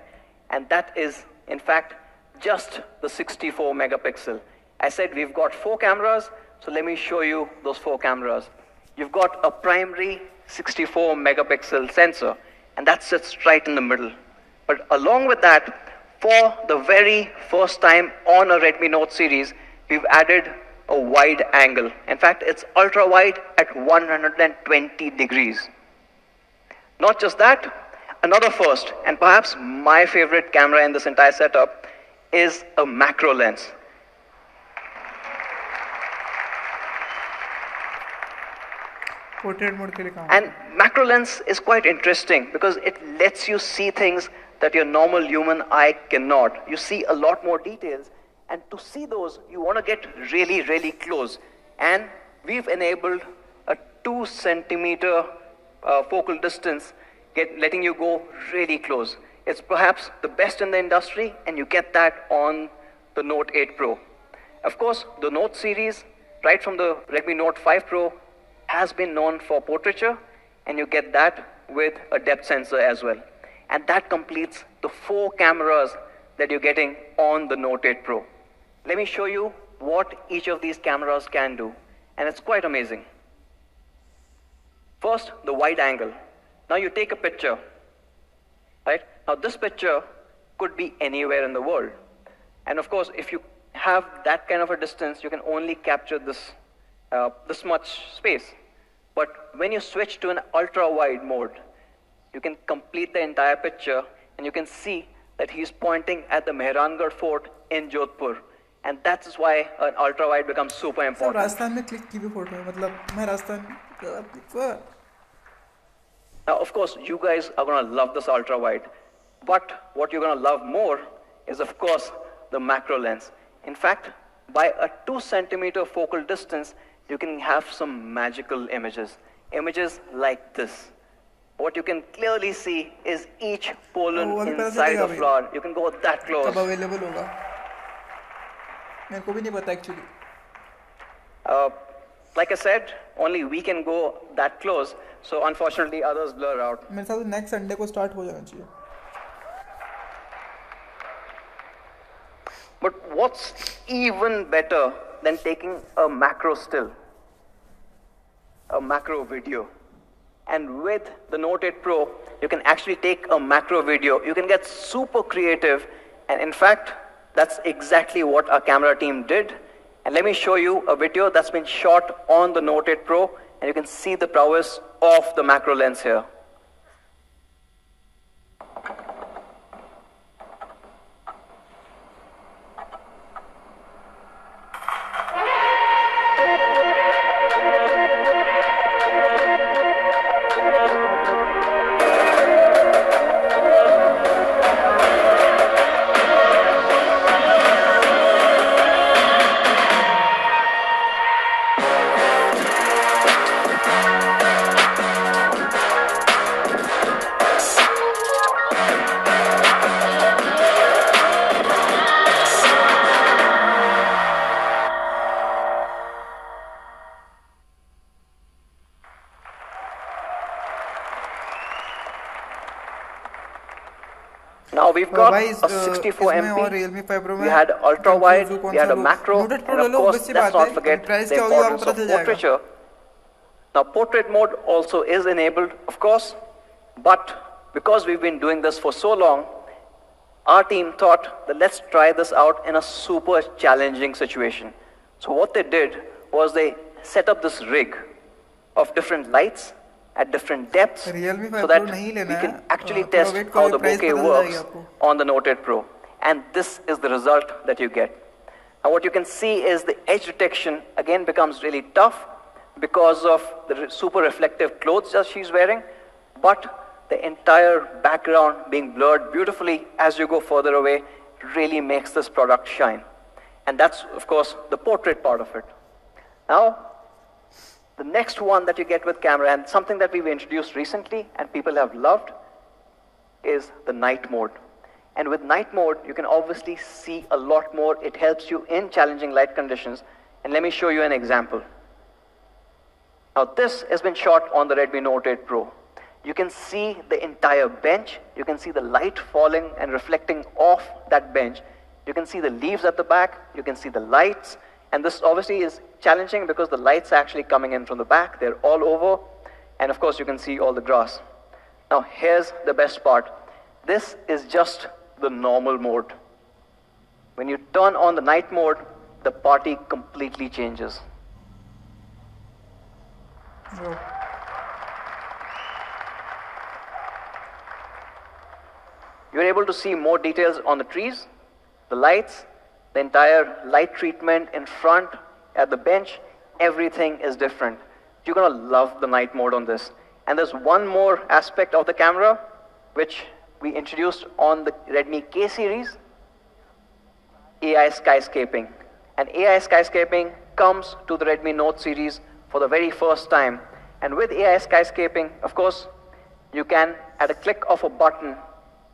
And that is, in fact, just the 64 megapixel. I said we've got 4 cameras, so let me show you those 4 cameras. You've got a primary 64 megapixel sensor, and that sits right in the middle. But along with that, for the very first time on a Redmi Note series, we've added a wide angle. In fact, it's ultra wide at 120 degrees. Not just that, another first, and perhaps my favorite camera in this entire setup, is a macro lens. Portrait mode के लिए काम And macro lens is quite interesting because it lets you see things that your normal human eye cannot. You see a lot more details, and to see those, you want to get really, really close. And we've enabled a 2 centimeter focal distance, letting you go really close. It's perhaps the best in the industry, and you get that on the Note 8 Pro. Of course, the Note series, right from the Redmi Note 5 Pro, has been known for portraiture, and you get that with a depth sensor as well. And that completes the 4 cameras that you're getting on the Note 8 Pro. Let me show you what each of these cameras can do, and it's quite amazing. First, the wide angle. Now you take a picture, right? Now this picture could be anywhere in the world. And of course, if you have that kind of a distance, you can only capture this much space. But when you switch to an ultra-wide mode, you can complete the entire picture and you can see that he's pointing at the Mehrangarh Fort in Jodhpur. And that's why an ultra wide becomes super सब important. Rajasthan में click की भी photo है, मतलब मैं Rajasthan Now, of course, you guys are going to love this ultra wide. But what you're going to love more is, of course, the macro lens. In fact, by a 2 centimeter focal distance, you can have some magical images. Images like this. What you can clearly see is each pollen वो वाली तरह से inside दिखा a भैया। flower. You can go that close. कब available होगा मेरे को भी नहीं पता actually Like I said, only we can go that close. So unfortunately, others blur out. मेरे साथ नेक्स्ट संडे को स्टार्ट हो जाना चाहिए But what's even better than taking a macro still, a macro video? And with the Note 8 Pro, you can actually take a macro video. You can get super creative. And in fact, that's exactly what our camera team did. And let me show you a video that's been shot on the Note 8 Pro. And you can see the prowess of the macro lens here. Now we've got भाई a 64 इसमें और MP, Realme 5 Pro में we had ultra wide, कौन we had सा a low? macro, Note 8 Pro and ले of low, course obvious C let's बात not है, forget price the क्या होगी आपको importance पता of चल जाएगा portraiture. Now portrait mode also is enabled, of course, but because we've been doing this for so long, our team thought that let's try this out in a super challenging situation. So what they did was they set up this rig of different lights at different depths Realme 5 so that Pro नहीं we लेना can है, actually थोड़ा test wait how करो, the price bokeh पता चल works जाएगी आपको। on the Note 8 Pro. And this is the result that you get. Now what you can see is the edge detection again becomes really tough because of the super reflective clothes that she's wearing, but the entire background being blurred beautifully as you go further away really makes this product shine. And that's, of course, the portrait part of it. Now, the next one that you get with camera, and something that we've introduced recently and people have loved, is the night mode. And with night mode, you can obviously see a lot more. It helps you in challenging light conditions. And let me show you an example. Now, this has been shot on the Redmi Note 8 Pro. You can see the entire bench. You can see the light falling and reflecting off that bench. You can see the leaves at the back. You can see the lights. And this obviously is challenging because the lights are actually coming in from the back. They're all over. And of course, you can see all the grass. Now, here's the best part. This is just the normal mode. When you turn on the night mode, the party completely changes. You're able to see more details on the trees, the lights, the entire light treatment in front, at the bench. Everything is different. You're going to love the night mode on this. And there's one more aspect of the camera which we introduced on the Redmi K series, AI skyscaping. And AI skyscaping comes to the Redmi Note series for the very first time. And with AI skyscaping, of course, you can, at a click of a button,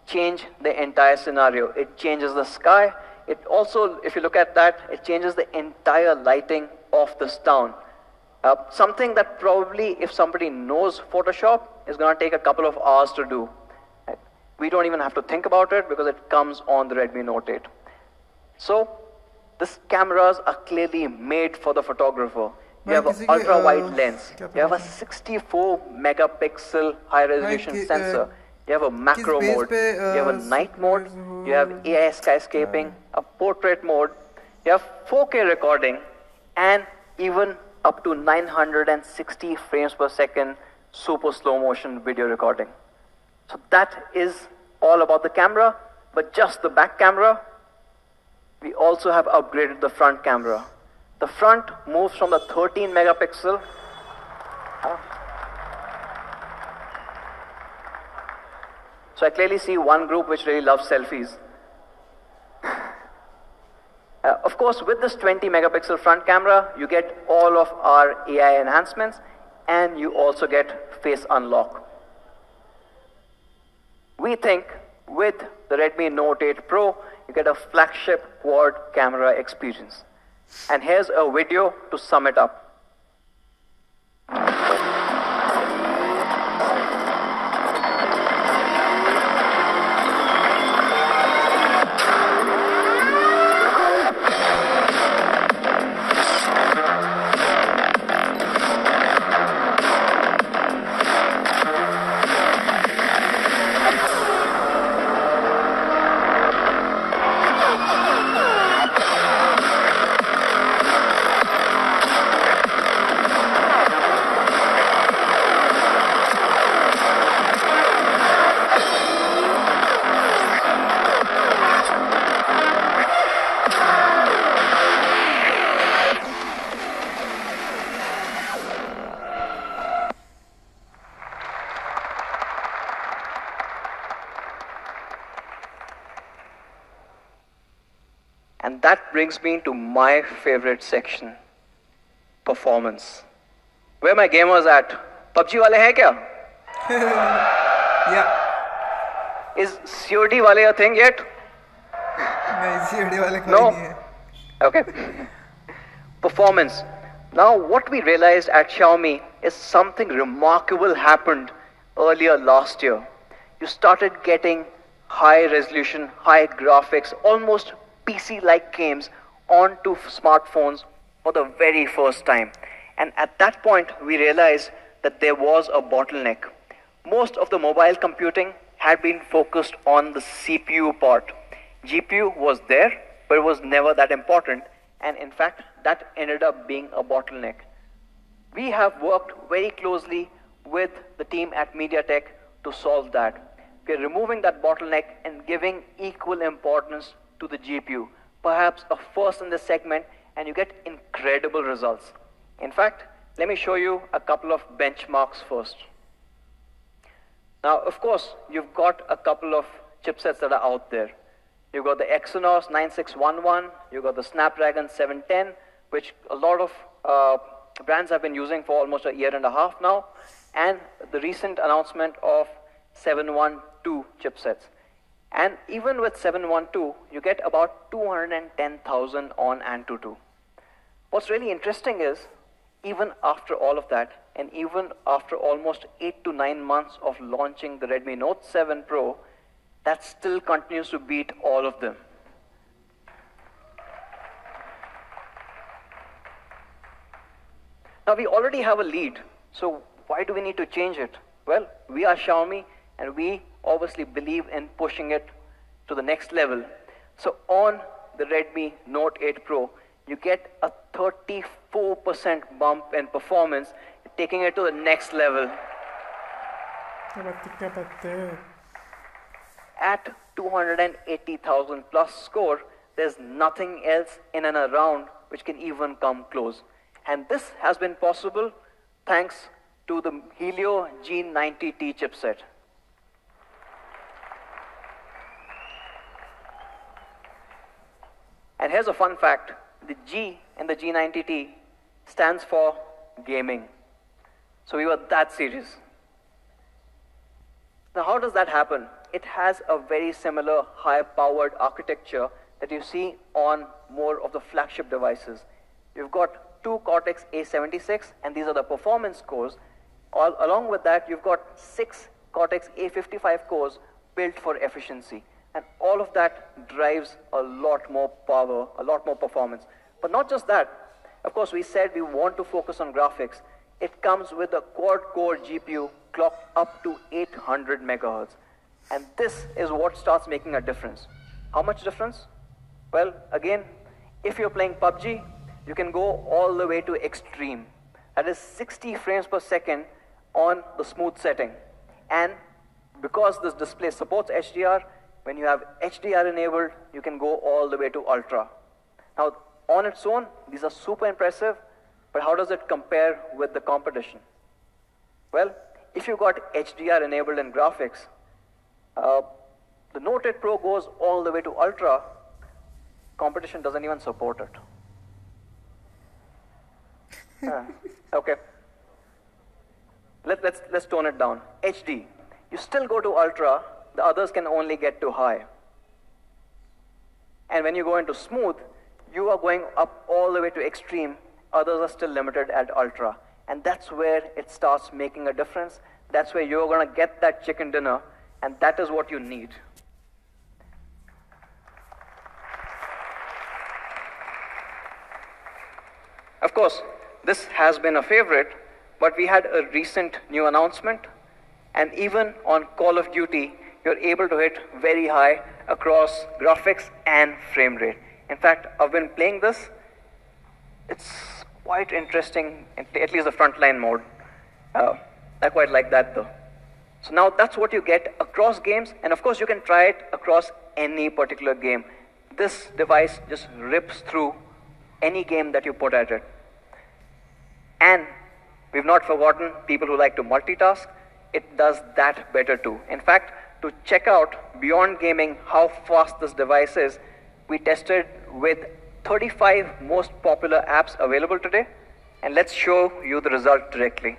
change the entire scenario. It changes the sky. It also, if you look at that, it changes the entire lighting of this town. Something that probably, if somebody knows Photoshop, is going to take a couple of hours to do. We don't even have to think about it because it comes on the Redmi Note 8. So, these cameras are clearly made for the photographer. You have an ultra-wide lens. You have a 64 megapixel high-resolution sensor. You have a macro mode. You have a night mode. You have AI skyscaping, a portrait mode. You have 4K recording, and even up to 960 frames per second super slow motion video recording. So that is all about the camera, but just the back camera, we also have upgraded the front camera. The front moves from the 13 megapixel. So I clearly see one group which really loves selfies. Of course, with this 20 megapixel front camera, you get all of our AI enhancements and you also get face unlock. We think with the Redmi Note 8 Pro, you get a flagship quad camera experience. And here's a video to sum it up. And that brings me to my favorite section, performance. Where my gamers at? PUBG wale hai kya? Yeah. Is COD wale a thing yet? नहीं COD वाले कोई No. नहीं है. Okay. Performance. Now, what we realized at Xiaomi is something remarkable happened earlier last year. You started getting high resolution, high graphics, almost PC-like games onto smartphones for the very first time. And at that point, we realized that there was a bottleneck. Most of the mobile computing had been focused on the CPU part. GPU was there, but it was never that important. And in fact, that ended up being a bottleneck. We have worked very closely with the team at MediaTek to solve that. We're removing that bottleneck and giving equal importance to the GPU. Perhaps a first in this segment, and you get incredible results. In fact, let me show you a couple of benchmarks first. Now, of course, you've got a couple of chipsets that are out there. You've got the Exynos 9611, you've got the Snapdragon 710, which a lot of brands have been using for almost a year and a half now, and the recent announcement of 712 chipsets. And even with 712, you get about 210,000 on Antutu. What's really interesting is, even after all of that, and even after almost 8 to 9 months of launching the Redmi Note 7 Pro, that still continues to beat all of them. Now we already have a lead, so why do we need to change it? Well, we are Xiaomi and we obviously believe in pushing it to the next level. So on the Redmi Note 8 Pro, you get a 34% bump in performance, taking it to the next level. At 280,000 plus score, there's nothing else in and around which can even come close. And this has been possible thanks to the Helio G90T chipset. And here's a fun fact. The G in the G90T stands for gaming. So we were that serious. Now how does that happen? It has a very similar high-powered architecture that you see on more of the flagship devices. You've got 2 Cortex A76, and these are the performance cores. Along with that, you've got 6 Cortex A55 cores built for efficiency. And all of that drives a lot more power, a lot more performance. But not just that. Of course, we said we want to focus on graphics. It comes with a quad-core GPU clocked up to 800 megahertz. And this is what starts making a difference. How much difference? Well, again, if you're playing PUBG, you can go all the way to extreme. That is 60 frames per second on the smooth setting. And because this display supports HDR, when you have HDR enabled, you can go all the way to ultra. Now, on its own, these are super impressive, but how does it compare with the competition? Well, if you got HDR enabled in graphics, the Note 8 Pro goes all the way to ultra. Competition doesn't even support it. Okay. Let's tone it down. HD. You still go to ultra, the others can only get to high. And when you go into smooth, you are going up all the way to extreme, others are still limited at ultra. And that's where it starts making a difference. That's where you're going to get that chicken dinner, and that is what you need. Of course, this has been a favorite, but we had a recent new announcement, and even on Call of Duty, you're able to hit very high across graphics and frame rate. In fact, I've been playing this. It's quite interesting, at least the frontline mode. I quite like that though. So now that's what you get across games, and of course you can try it across any particular game. This device just rips through any game that you put at it. And we've not forgotten people who like to multitask. It does that better too. In fact, to check out beyond gaming how fast this device is, we tested with 35 most popular apps available today, and let's show you the result directly.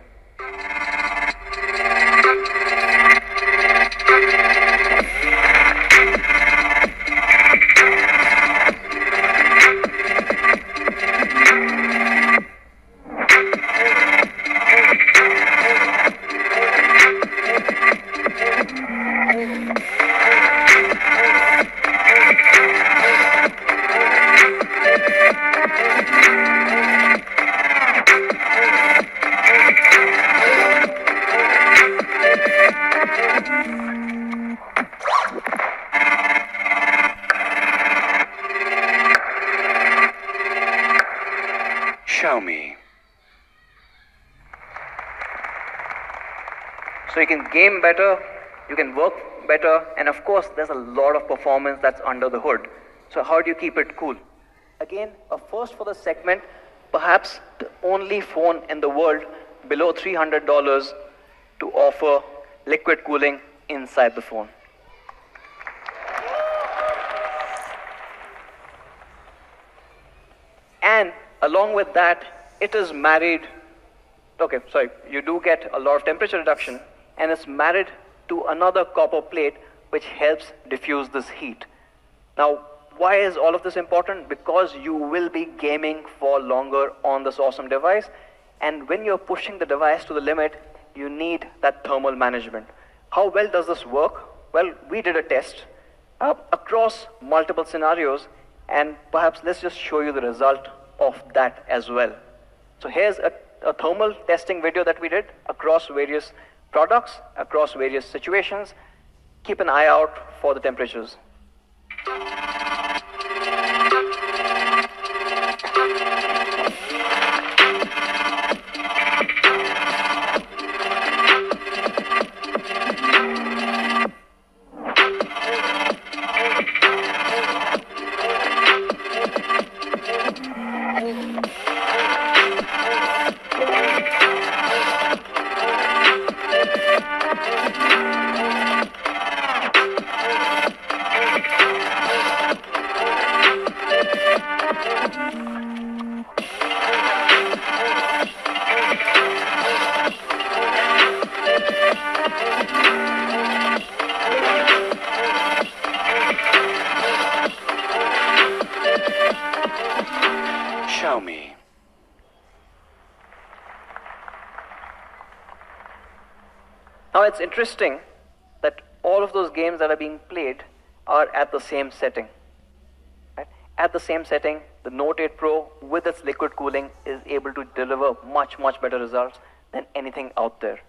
Xiaomi. So you can game better, you can work better, and of course there's a lot of performance that's under the hood. So how do you keep it cool? Again, a first for the segment, perhaps the only phone in the world below $300 to offer liquid cooling inside the phone. And along with that, it is married, you do get a lot of temperature reduction, and it's married to another copper plate which helps diffuse this heat. Now, why is all of this important? Because you will be gaming for longer on this awesome device, and when you're pushing the device to the limit, you need that thermal management. How well does this work? Well, we did a test across multiple scenarios, and perhaps let's just show you the result of that as well. So here's a thermal testing video that we did across various products, across various situations. Keep an eye out for the temperatures. Xiaomi. Now it's interesting that all of those games that are being played are at the same setting. Right? At the same setting, the Note 8 Pro with its liquid cooling is able to deliver much, much better results than anything out there.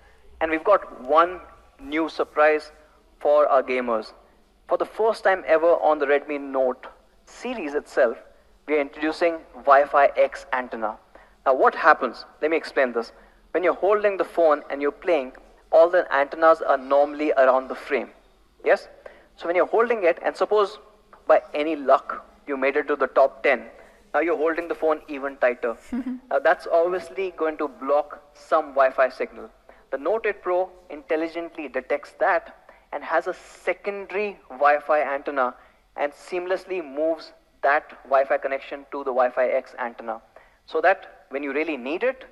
And we've got one new surprise for our gamers. For the first time ever on the Redmi Note series itself, we are introducing Wi-Fi X antenna. Now what happens? Let me explain this. When you're holding the phone and you're playing, all the antennas are normally around the frame. Yes? So when you're holding it, and suppose by any luck you made it to the top 10, now you're holding the phone even tighter. Now that's obviously going to block some Wi-Fi signal. The Note 8 Pro intelligently detects that and has a secondary Wi-Fi antenna and seamlessly moves that Wi-Fi connection to the Wi-Fi X antenna, so that when you really need it,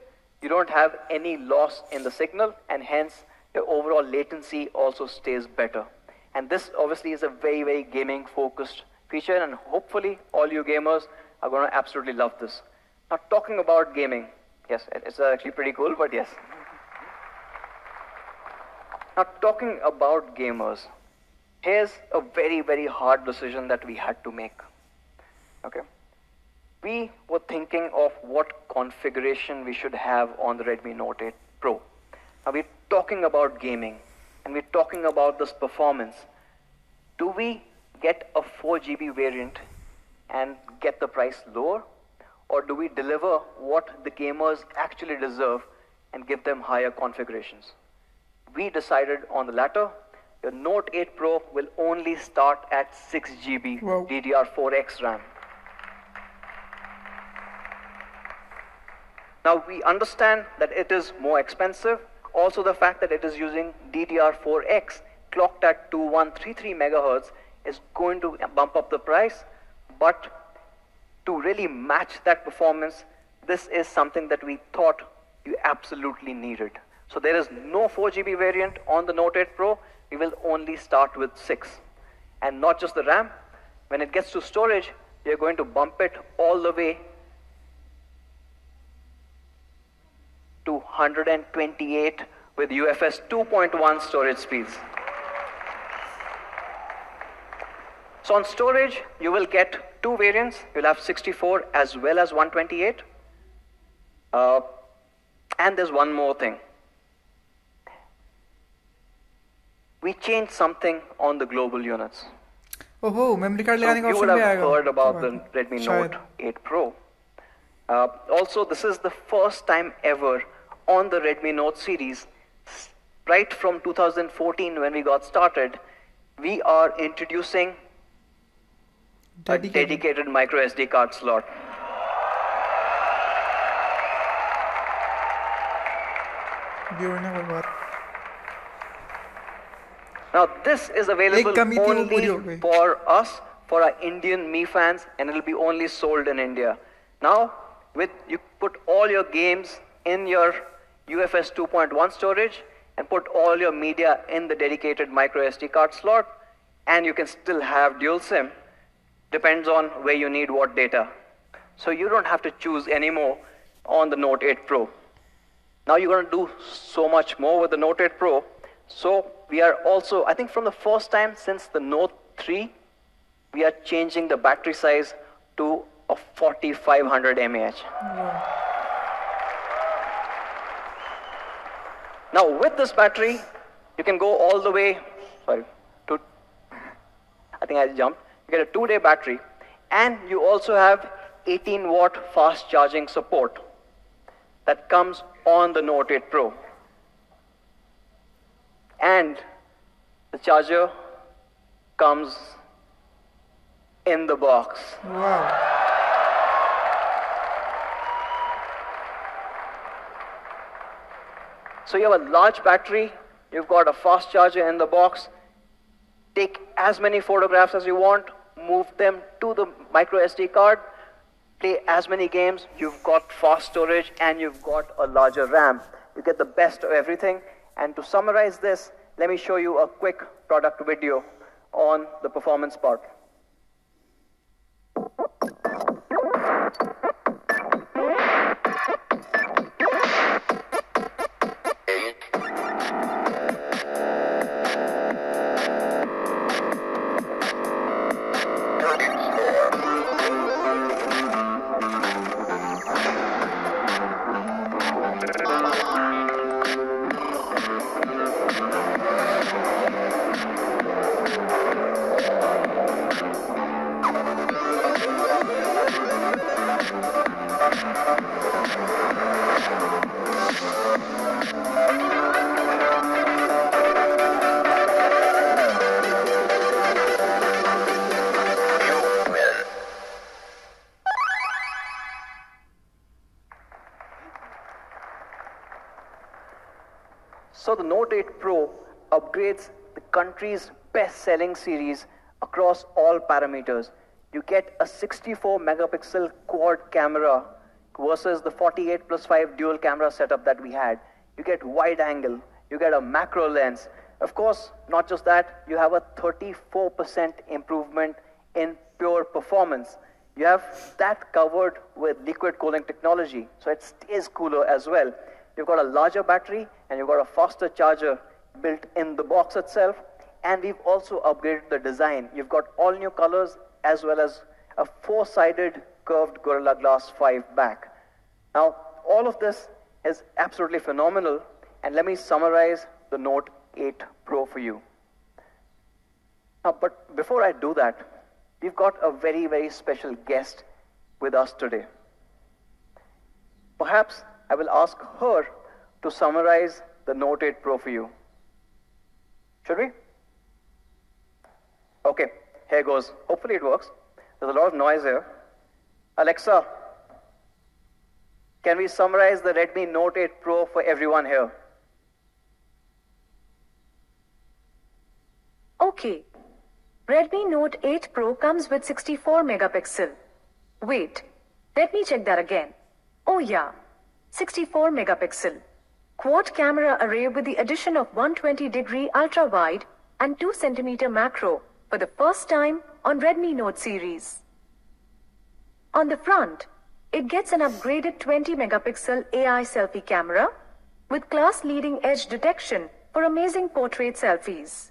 you don't have any loss in the signal, and hence your overall latency also stays better. And this obviously is a very, very gaming focused feature, and hopefully all you gamers are going to absolutely love this. Now talking about gaming, yes, it's actually pretty cool, but yes. Now talking about gamers, here's a very, very hard decision that we had to make. Okay. We were thinking of what configuration we should have on the Redmi Note 8 Pro. Now we're talking about gaming and we're talking about this performance. Do we get a 4 GB variant and get the price lower, or do we deliver what the gamers actually deserve and give them higher configurations? We decided on the latter. Your Note 8 Pro will only start at 6 GB Wow. DDR4X RAM. Now we understand that it is more expensive. Also the fact that it is using DDR4X clocked at 2133 megahertz is going to bump up the price, but to really match that performance, this is something that we thought you absolutely needed. So there is no 4 GB variant on the Note 8 Pro. We will only start with 6. And not just the RAM, when it gets to storage, we are going to bump it all the way to 128 with UFS 2.1 storage speeds. So on storage, you will get two variants. You'll have 64 as well as 128. And there's one more thing. We changed something on the global units. ओहो memory card लगाने का You option would भी have आएगा heard about the क्या बात है? Redmi शायद। Note 8 Pro. Also, this is the first time ever on the Redmi Note series, right from 2014 when we got started, we are introducing a dedicated micro SD card slot. ड्यूरना कोई बात Now this is available एक कमी थी, वो पूरी हो only गई। for us, for our Indian Mi fans, and it'll be only sold in India. Now, you put all your games in your UFS 2.1 storage and put all your media in the dedicated micro SD card slot, and you can still have dual SIM. Depends on where you need what data. So you don't have to choose anymore on the Note 8 Pro. Now you're going to do so much more with the Note 8 Pro. So we are also, I think from the first time since the Note 3, we are changing the battery size to a 4500 mAh. Now with this battery, you can go all the way, to, I think I jumped. You get a 2-day battery, and you also have 18-watt fast charging support that comes on the Note 8 Pro. And the charger comes in the box. वाह So you have a large battery, you've got a fast charger in the box. Take as many photographs as you want, move them to the micro SD card, play as many games, you've got fast storage and you've got a larger RAM. You get the best of everything. And to summarize this, let me show you a quick product video on the performance part. So the Note 8 Pro upgrades the country's best-selling series across all parameters. You get a 64 megapixel quad camera versus the 48 plus 5 dual camera setup that we had. You get wide angle, you get a macro lens. Of course, not just that, you have a 34% improvement in pure performance. You have that covered with liquid cooling technology, so it stays cooler as well. You've got a larger battery and you've got a faster charger built in the box itself. And we've also upgraded the design. You've got all new colors as well as a four-sided curved Gorilla Glass 5 back. Now, all of this is absolutely phenomenal. And let me summarize the Note 8 Pro for you. Now, but before I do that, we've got a very, very special guest with us today. Perhaps I will ask her to summarize the Note 8 Pro for you. Should we? Okay, here goes. Hopefully it works. There's a lot of noise here. Alexa, can we summarize the Redmi Note 8 Pro for everyone here? Okay. Redmi Note 8 Pro comes with 64 megapixel. Wait, let me check that again. Oh yeah, 64 megapixel. Quad camera array with the addition of 120-degree ultra-wide and 2 centimeter macro for the first time on Redmi Note series. On the front, it gets an upgraded 20 megapixel AI selfie camera with class-leading edge detection for amazing portrait selfies.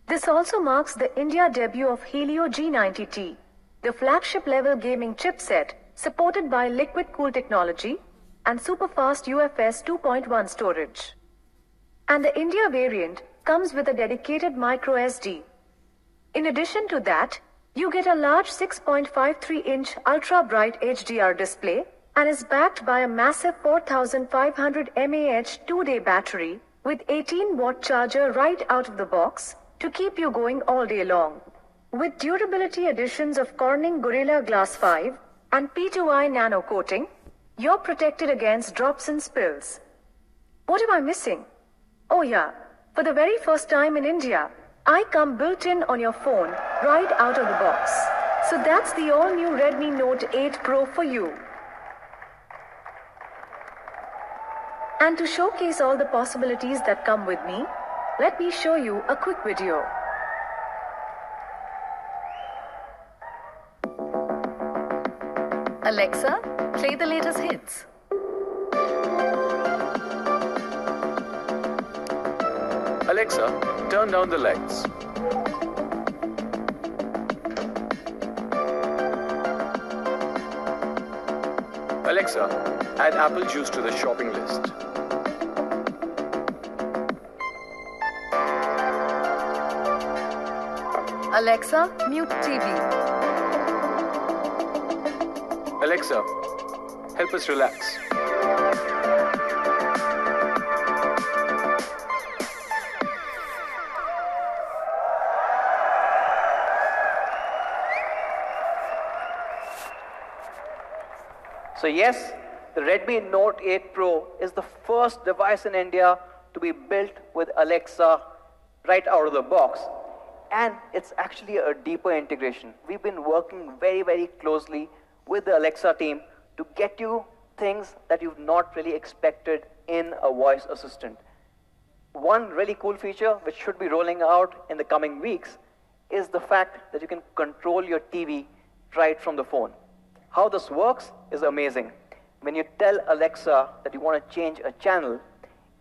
This also marks the India debut of Helio G90T, the flagship-level gaming chipset supported by liquid-cooled technology and super-fast UFS 2.1 storage. And the India variant comes with a dedicated microSD. In addition to that, you get a large 6.53-inch ultra-bright HDR display and is backed by a massive 4500 mAh 2-day battery with 18-watt charger right out of the box to keep you going all day long. With durability additions of Corning Gorilla Glass 5 and P2I nano coating, you're protected against drops and spills. What am I missing? Oh yeah, for the very first time in India, I come built in on your phone right out of the box. So that's the all-new Redmi Note 8 Pro for you. And to showcase all the possibilities that come with me, let me show you a quick video. Alexa, play the latest hits. Alexa, turn down the lights. Alexa, add apple juice to the shopping list. Alexa, mute TV. Alexa, help us relax. So yes, the Redmi Note 8 Pro is the first device in India to be built with Alexa right out of the box. And it's actually a deeper integration. We've been working very, very closely with the Alexa team to get you things that you've not really expected in a voice assistant. One really cool feature which should be rolling out in the coming weeks is the fact that you can control your TV right from the phone. How this works is amazing. When you tell Alexa that you want to change a channel,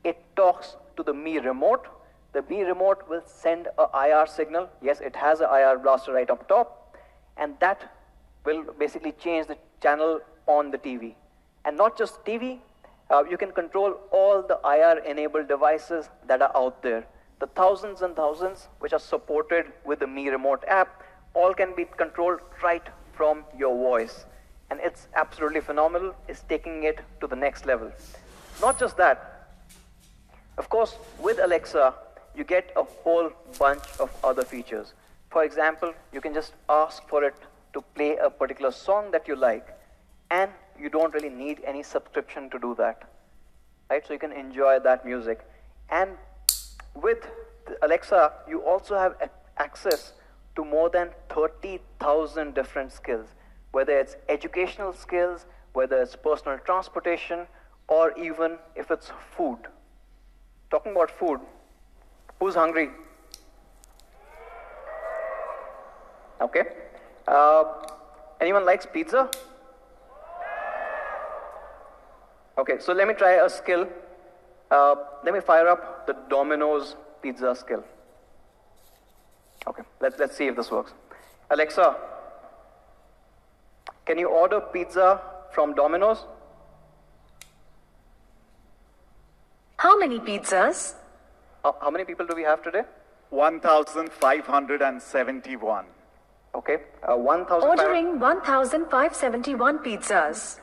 it talks to the Mi remote. The Mi remote will send a IR signal. Yes, it has an IR blaster right up top. And that will basically change the channel on the TV. And not just TV, you can control all the IR-enabled devices that are out there. The thousands and thousands which are supported with the Mi Remote app, all can be controlled right from your voice. And it's absolutely phenomenal. It's taking it to the next level. Not just that. Of course, with Alexa, you get a whole bunch of other features. For example, you can just ask for it to play a particular song that you like, and you don't really need any subscription to do that. Right? So you can enjoy that music. And With Alexa, you also have access to more than 30,000 different skills, whether it's educational skills, whether it's personal transportation, or even if it's food. Talking about food, who's hungry? Okay. Anyone likes pizza? Okay, so let me try a skill. Let me fire up the Domino's pizza skill. Okay, let's see if this works. Alexa, can you order pizza from Domino's? How many pizzas? How many people do we have today? 1,571. Okay, 1,000. Ordering 1,571 pizzas.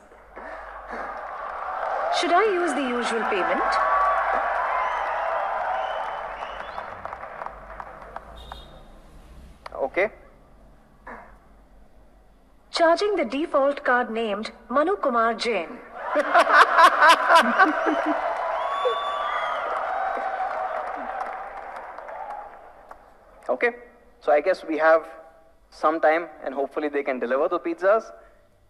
Should I use the usual payment? Okay. Charging the default card named Manu Kumar Jain. Okay, so I guess we have some time and hopefully they can deliver the pizzas.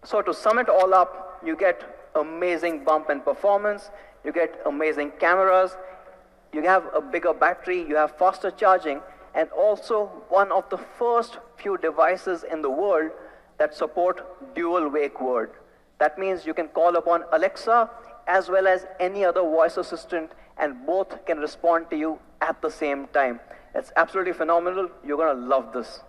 So to sum it all up, you get amazing bump in performance, you get amazing cameras, you have a bigger battery, you have faster charging, and also one of the first few devices in the world that support dual wake word. That means you can call upon Alexa as well as any other voice assistant and both can respond to you at the same time. It's absolutely phenomenal. You're going to love this.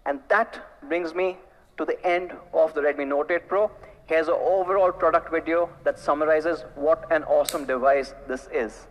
And that brings me to the end of the Redmi Note 8 Pro. Here's an overall product video that summarizes what an awesome device this is.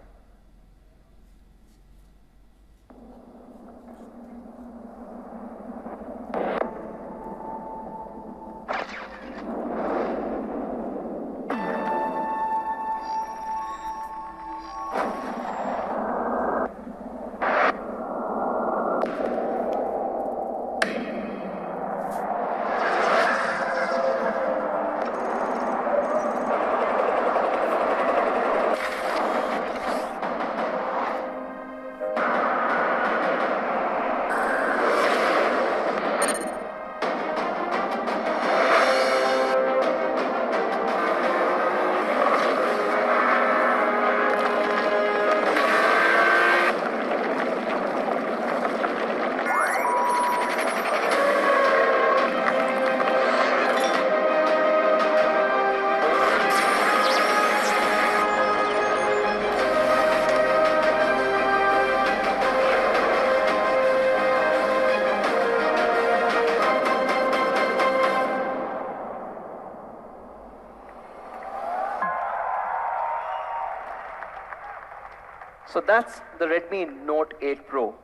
So that's the Redmi Note 8 Pro.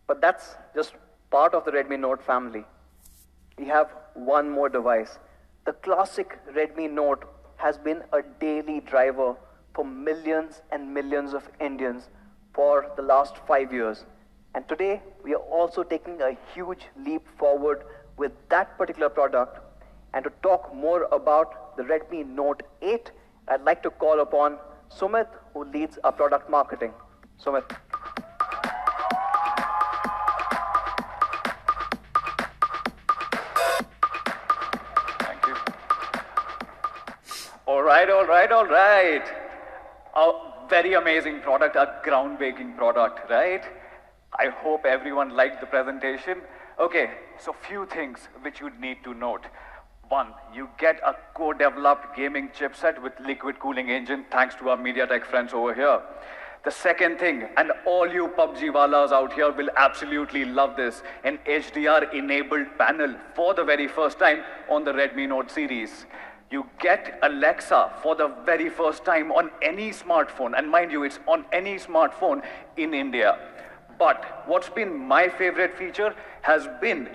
But that's just part of the Redmi Note family. We have one more device. The classic Redmi Note has been a daily driver for millions and millions of Indians for the last 5 years. And today, we are also taking a huge leap forward with that particular product. And to talk more about the Redmi Note 8, I'd like to call upon Sumit, who leads our product marketing. Sumit. Thank you. All right. A very amazing product, a groundbreaking product, right? I hope everyone liked the presentation. Okay, so few things which you need to note. One, you get a co-developed gaming chipset with liquid cooling engine thanks to our MediaTek friends over here. The second thing, and all you PUBG wallahs out here will absolutely love this, an HDR-enabled panel for the very first time on the Redmi Note series. You get Alexa for the very first time on any smartphone, and mind you, it's on any smartphone in India. But what's been my favorite feature has been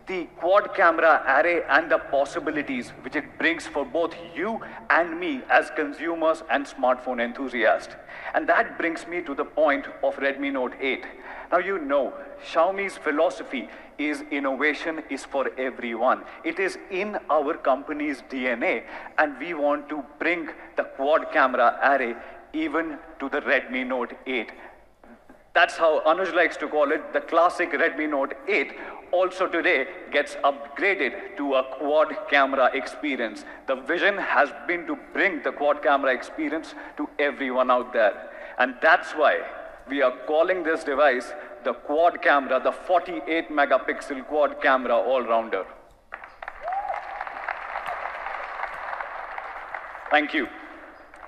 the quad camera array and the possibilities which it brings for both you and me as consumers and smartphone enthusiasts. And that brings me to the point of Redmi Note 8. Now you know, Xiaomi's philosophy is innovation is for everyone. It is in our company's DNA, and we want to bring the quad camera array even to the Redmi Note 8. That's how Anuj likes to call it, the classic Redmi Note 8 also today gets upgraded to a quad camera experience. The vision has been to bring the quad camera experience to everyone out there. And that's why we are calling this device the quad camera, the 48 megapixel quad camera all-rounder. Thank you.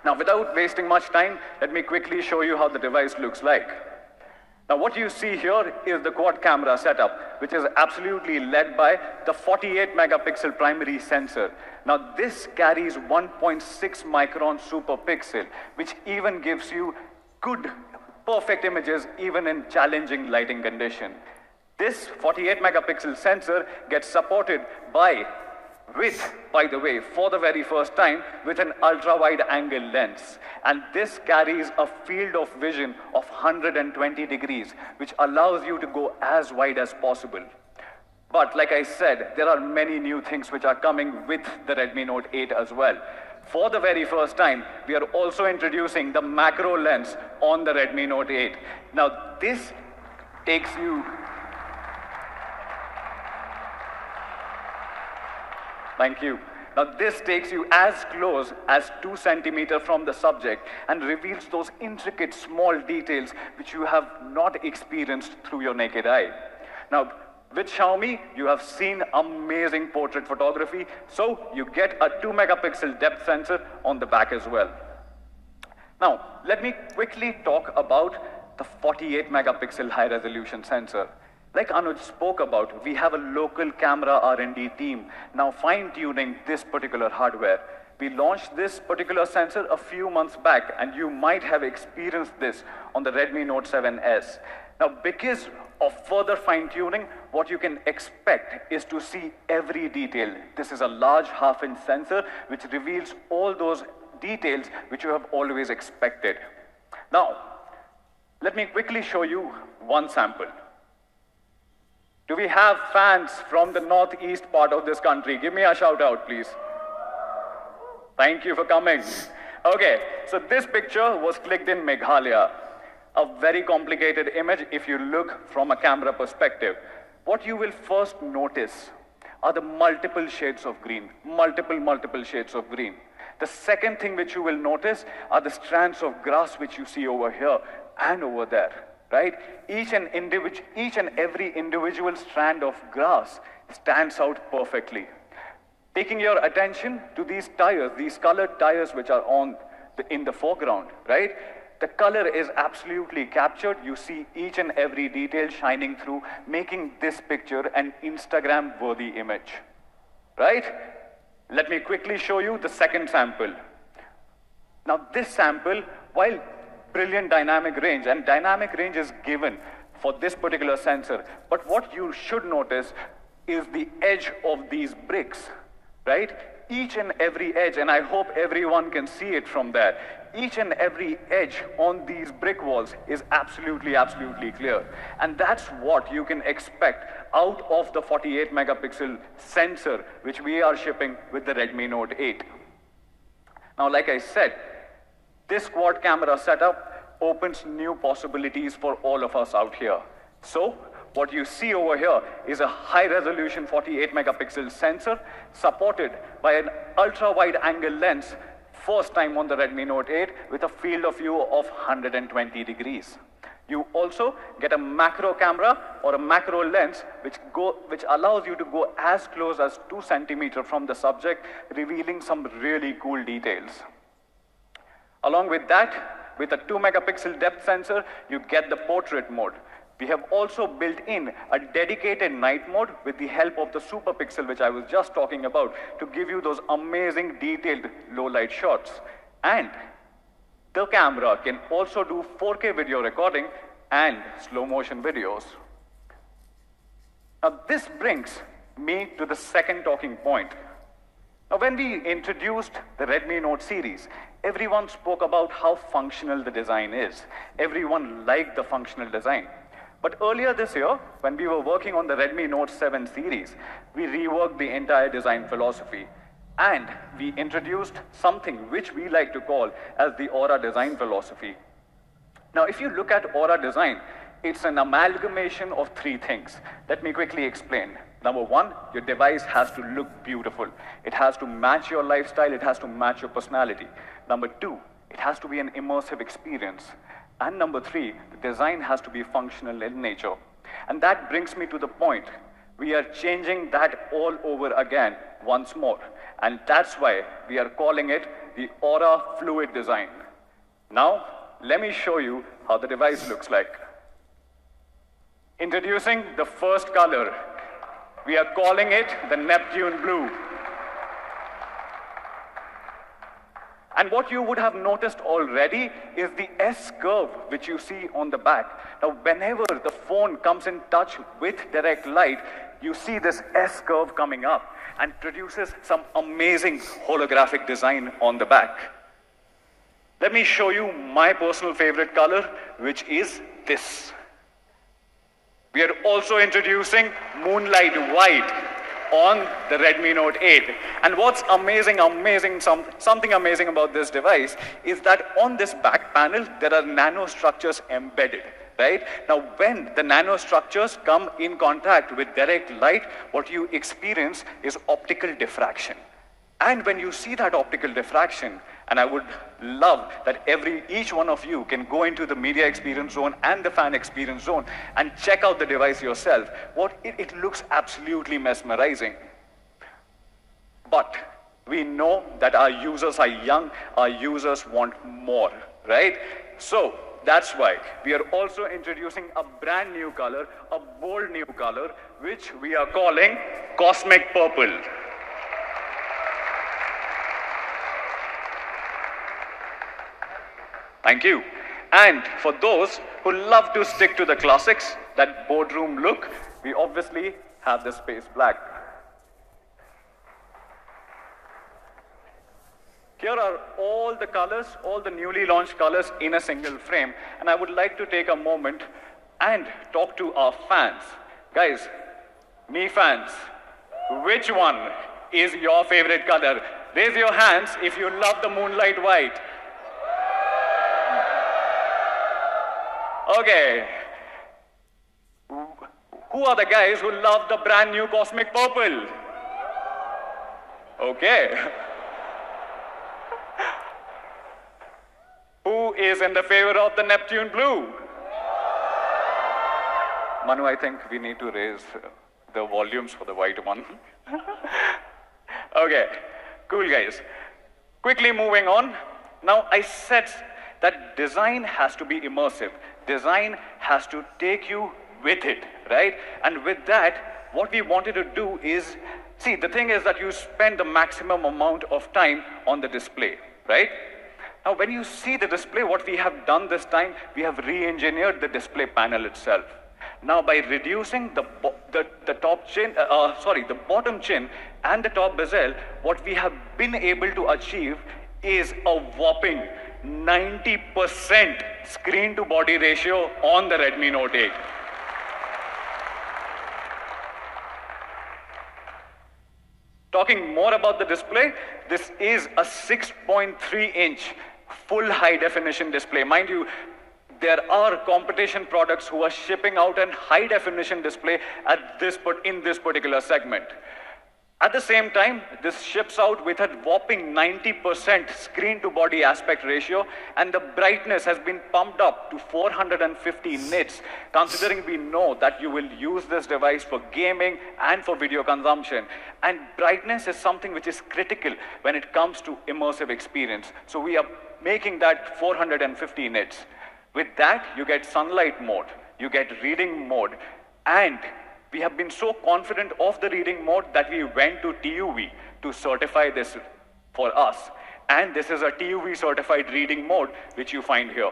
Now, without wasting much time, let me quickly show you how the device looks like. Now, what you see here is the quad camera setup, which is absolutely led by the 48 megapixel primary sensor. Now, this carries 1.6 micron super pixel, which even gives you good, perfect images even in challenging lighting condition. This 48 megapixel sensor gets supported by the way, for the very first time, with an ultra-wide angle lens. And this carries a field of vision of 120 degrees, which allows you to go as wide as possible. But like I said, there are many new things which are coming with the Redmi Note 8 as well. For the very first time, we are also introducing the macro lens on the Redmi Note 8. Now, this takes you... Thank you. Now this takes you as close as 2 centimeters from the subject and reveals those intricate small details which you have not experienced through your naked eye. Now with Xiaomi, you have seen amazing portrait photography, so you get a 2 megapixel depth sensor on the back as well. Now let me quickly talk about the 48 megapixel high resolution sensor. Like Anuj spoke about, we have a local camera R&D team now fine-tuning this particular hardware. We launched this particular sensor a few months back, and you might have experienced this on the Redmi Note 7S. Now, because of further fine-tuning, what you can expect is to see every detail. This is a large half-inch sensor which reveals all those details which you have always expected. Now, let me quickly show you one sample. Do we have fans from the northeast part of this country? Give me a shout out, please. Thank you for coming. Okay, so this picture was clicked in Meghalaya. A very complicated image if you look from a camera perspective. What you will first notice are the multiple shades of green, multiple shades of green. The second thing which you will notice are the strands of grass which you see over here and over there. Right? Each and every individual strand of grass stands out perfectly. Taking your attention to these tires, these colored tires which are in the foreground, right? The color is absolutely captured. You see each and every detail shining through, making this picture an Instagram-worthy image, right? Let me quickly show you the second sample. Now this sample, while brilliant dynamic range, and dynamic range is given for this particular sensor. But what you should notice is the edge of these bricks, right? Each and every edge, and I hope everyone can see it from there, each and every edge on these brick walls is absolutely clear. And that's what you can expect out of the 48 megapixel sensor which we are shipping with the Redmi Note 8. Now, like I said, this quad camera setup opens new possibilities for all of us out here. So, what you see over here is a high-resolution 48 megapixel sensor supported by an ultra-wide angle lens, first time on the Redmi Note 8 with a field of view of 120 degrees. You also get a macro camera or a macro lens which allows you to go as close as 2 centimeters from the subject, revealing some really cool details. Along with that, with a 2 megapixel depth sensor, you get the portrait mode. We have also built in a dedicated night mode with the help of the super pixel which I was just talking about to give you those amazing detailed low light shots. And the camera can also do 4K video recording and slow motion videos. Now this brings me to the second talking point. Now when we introduced the Redmi Note series, everyone spoke about how functional the design is. Everyone liked the functional design. But earlier this year, when we were working on the Redmi Note 7 series, we reworked the entire design philosophy. And we introduced something which we like to call as the Aura design philosophy. Now, if you look at Aura design, it's an amalgamation of three things. Let me quickly explain. Number one, your device has to look beautiful. It has to match your lifestyle. It has to match your personality. Number two, it has to be an immersive experience. And number three, the design has to be functional in nature. And that brings me to the point. We are changing that all over again once more. And that's why we are calling it the Aura Fluid Design. Now, let me show you how the device looks like. Introducing the first color. We are calling it the Neptune Blue. And what you would have noticed already is the S curve which you see on the back. Now, whenever the phone comes in touch with direct light, you see this S curve coming up and produces some amazing holographic design on the back. Let me show you my personal favorite color, which is this. We are also introducing Moonlight White on the Redmi Note 8. And what's something amazing about this device is that on this back panel, there are nanostructures embedded, right? Now, when the nanostructures come in contact with direct light, what you experience is optical diffraction. And when you see that optical diffraction, and I would love that each one of you can go into the media experience zone and the fan experience zone and check out the device yourself. It looks absolutely mesmerizing. But we know that our users are young, our users want more, right? So that's why we are also introducing a brand new color, a bold new color, which we are calling Cosmic Purple. Thank you. And for those who love to stick to the classics, that boardroom look, we obviously have the Space Black. Here are all the colors, all the newly launched colors in a single frame. And I would like to take a moment and talk to our fans. Guys, me fans, which one is your favorite color? Raise your hands if you love the Moonlight White. Okay. Who are the guys who love the brand new Cosmic Purple? Okay. Who is in the favor of the Neptune Blue? Manu, I think we need to raise the volumes for the white one. Okay, cool guys. Quickly moving on. Now I said that design has to be immersive. Design has to take you with it, right? And with that, what we wanted to do is, see, the thing is that you spend the maximum amount of time on the display, right? Now, when you see the display, what we have done this time, we have re-engineered the display panel itself. Now, by reducing the bottom chin and the top bezel, what we have been able to achieve is a whopping 90% screen to body ratio on the Redmi Note 8. Talking more about the display, this is a 6.3-inch full high definition display. Mind you, there are competition products who are shipping out a high definition display in this particular segment. At the same time, this ships out with a whopping 90% screen to body aspect ratio, and the brightness has been pumped up to 450 nits, considering we know that you will use this device for gaming and for video consumption. And brightness is something which is critical when it comes to immersive experience. So we are making that 450 nits. With that, you get sunlight mode, you get reading mode, and we have been so confident of the reading mode that we went to TUV to certify this for us. And this is a TUV certified reading mode, which you find here.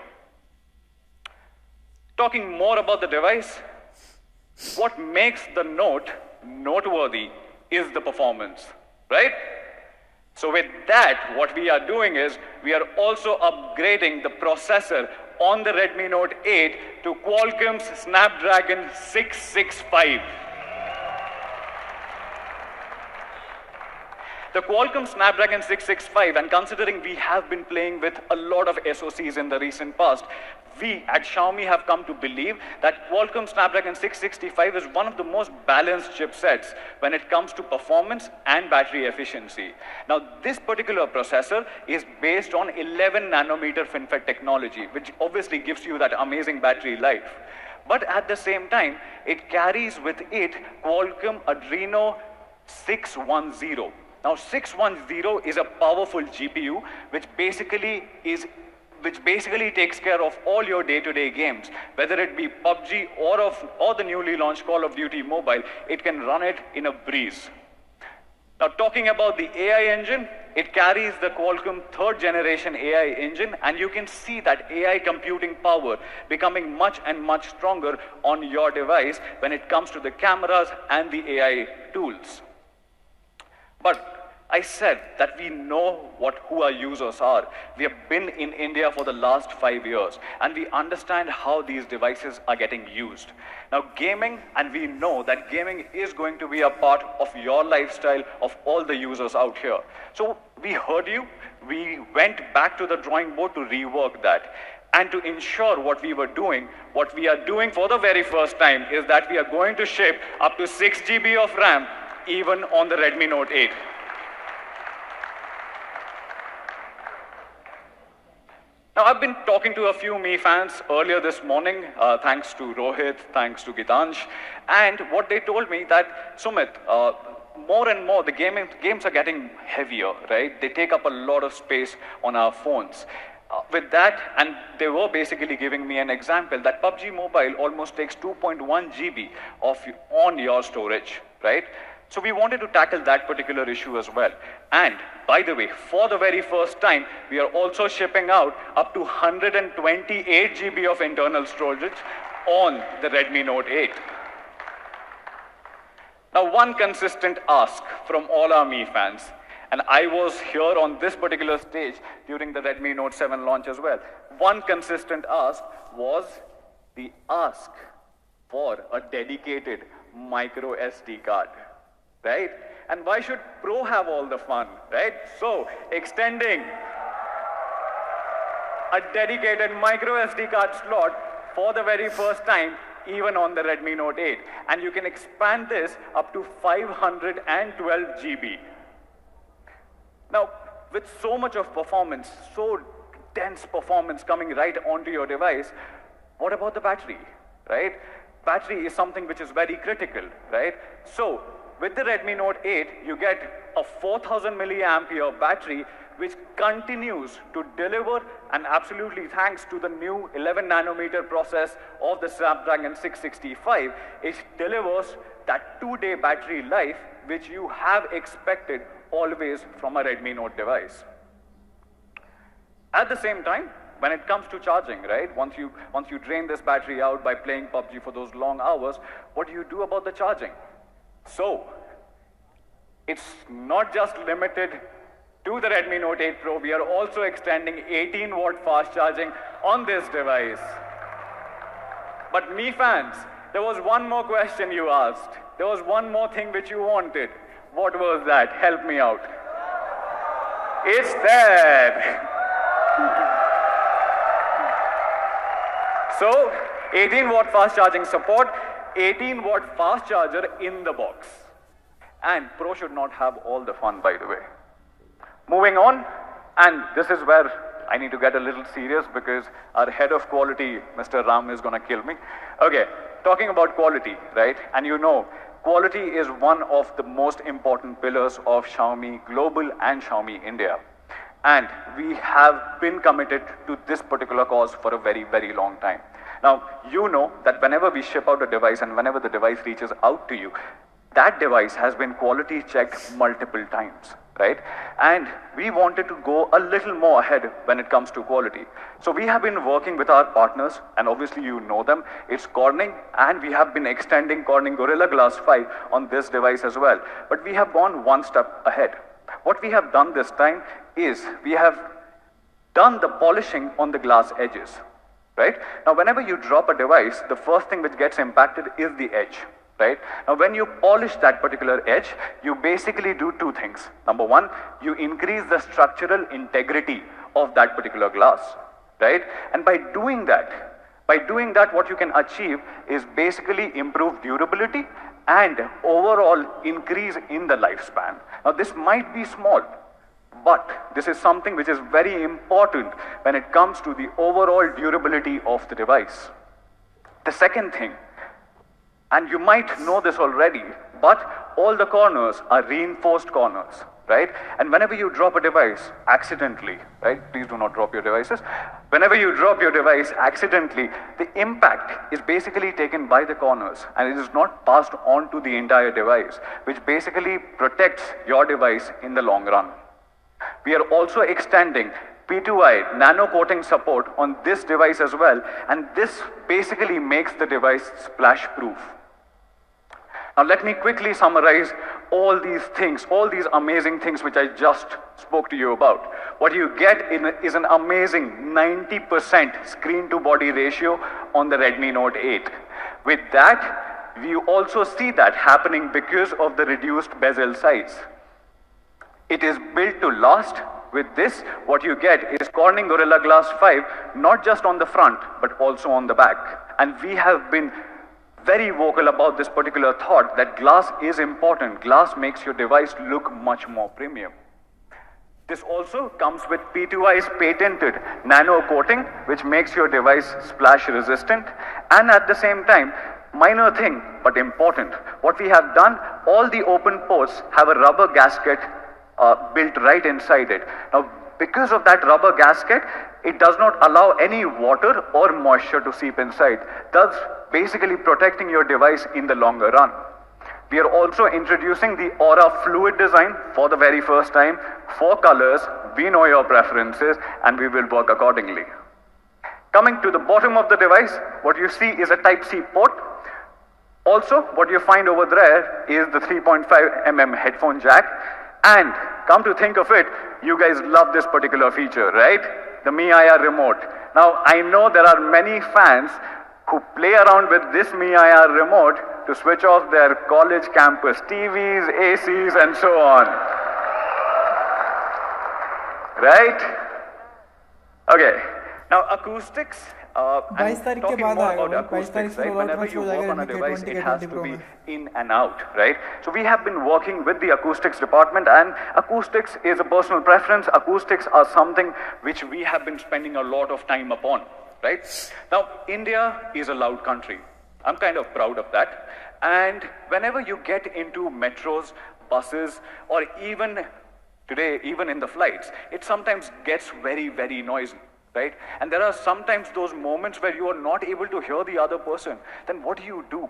Talking more about the device, what makes the Note noteworthy is the performance, right? So with that, what we are doing is we are also upgrading the processor on the Redmi Note 8 to Qualcomm's Snapdragon 665. The Qualcomm Snapdragon 665, and considering we have been playing with a lot of SoCs in the recent past, we at Xiaomi have come to believe that Qualcomm Snapdragon 665 is one of the most balanced chipsets when it comes to performance and battery efficiency. Now, this particular processor is based on 11 nanometer FinFET technology, which obviously gives you that amazing battery life. But at the same time, it carries with it Qualcomm Adreno 610. Now, 610 is a powerful GPU, which basically takes care of all your day-to-day games, whether it be PUBG or the newly launched Call of Duty Mobile. It can run it in a breeze. Now, talking about the AI engine, it carries the Qualcomm third generation AI engine, and you can see that AI computing power becoming much and much stronger on your device when it comes to the cameras and the AI tools. But I said that we know who our users are. We have been in India for the last 5 years, and we understand how these devices are getting used. Now, gaming, and we know that gaming is going to be a part of your lifestyle of all the users out here. So we heard you. We went back to the drawing board to rework that. And to ensure what we are doing for the very first time is that we are going to ship up to 6 GB of RAM even on the Redmi Note 8. Now, I've been talking to a few Mi fans earlier this morning, thanks to Rohit, thanks to Gitansh, and what they told me that, Sumit, more and more the games are getting heavier, right? They take up a lot of space on our phones. With that, and they were basically giving me an example that PUBG Mobile almost takes 2.1 GB on your storage, right? So we wanted to tackle that particular issue as well. And by the way, for the very first time, we are also shipping out up to 128 GB of internal storage on the Redmi Note 8. Now, one consistent ask from all our Mi fans, and I was here on this particular stage during the Redmi Note 7 launch as well. One consistent ask was the ask for a dedicated micro SD card. Right? And why should Pro have all the fun, right? So, extending a dedicated micro SD card slot for the very first time, even on the Redmi Note 8. And you can expand this up to 512 GB. Now, with so much of performance, so dense performance coming right onto your device, what about the battery, right? Battery is something which is very critical, right? So, with the Redmi Note 8, you get a 4000 milliampere battery which continues to deliver, and absolutely thanks to the new 11 nanometer process of the Snapdragon 665, it delivers that 2-day battery life which you have expected always from a Redmi Note device. At the same time, when it comes to charging, right, once you drain this battery out by playing PUBG for those long hours, what do you do about the charging? So, it's not just limited to the Redmi Note 8 Pro, we are also extending 18-watt fast charging on this device. But Mi fans, there was one more question you asked. There was one more thing which you wanted. What was that? Help me out. It's there. So, 18-watt fast charging support, 18-watt fast charger in the box. And Pro should not have all the fun, by the way. Moving on, and this is where I need to get a little serious because our head of quality, Mr. Ram, is going to kill me. Okay, talking about quality, right? And you know, quality is one of the most important pillars of Xiaomi Global and Xiaomi India. And we have been committed to this particular cause for a very, very long time. Now, you know that whenever we ship out a device and whenever the device reaches out to you, that device has been quality checked multiple times, right? And we wanted to go a little more ahead when it comes to quality. So we have been working with our partners, and obviously you know them. It's Corning, and we have been extending Corning Gorilla Glass 5 on this device as well. But we have gone one step ahead. What we have done this time is we have done the polishing on the glass edges, right? Now, whenever you drop a device, the first thing which gets impacted is the edge, right? Now, when you polish that particular edge, you basically do two things. Number one, you increase the structural integrity of that particular glass, right? And by doing that, what you can achieve is basically improve durability and overall increase in the lifespan. Now, this might be small, but this is something which is very important when it comes to the overall durability of the device. The second thing, and you might know this already, but all the corners are reinforced corners, right? And whenever you drop a device accidentally, right? Please do not drop your devices. Whenever you drop your device accidentally, the impact is basically taken by the corners and it is not passed on to the entire device, which basically protects your device in the long run. We are also extending P2I nano coating support on this device as well, and this basically makes the device splash proof. Now let me quickly summarize all these things, all these amazing things which I just spoke to you about. What you get is an amazing 90% screen to body ratio on the Redmi Note 8. With that, we also see that happening because of the reduced bezel size. It is built to last. With this, what you get is Corning Gorilla Glass 5, not just on the front, but also on the back. And we have been very vocal about this particular thought that glass is important. Glass makes your device look much more premium. This also comes with P2I's patented nano coating, which makes your device splash resistant. And at the same time, minor thing, but important, what we have done, all the open ports have a rubber gasket built right inside it. Now, because of that rubber gasket, it does not allow any water or moisture to seep inside, thus basically protecting your device in the longer run. We are also introducing the Aura fluid design for the very first time. 4 colors, we know your preferences, and we will work accordingly. Coming to the bottom of the device, what you see is a Type-C port. Also, what you find over there is the 3.5mm headphone jack. And come to think of it, you guys love this particular feature, right? The Miui remote. Now, I know there are many fans who play around with this Miui remote to switch off their college campus TVs, ACs, and so on. Right? Okay. Now, acoustics. बाईस तारीख के talking बाद more आएगा about भाई, 22 तारीख acoustics, से right? rollout Whenever launch you हो work जाएगा on a Redmi device, 20 it के has 20 to Pro be में. in and out, right? So we have been working with the acoustics department, and acoustics is a personal preference. Acoustics are something which we have been spending a lot of time upon, right? Now, India is a loud country. I'm kind of proud of that. And whenever you get into metros, buses, or even today, even in the flights, it sometimes gets very, very noisy. Right? And there are sometimes those moments where you are not able to hear the other person. Then what do?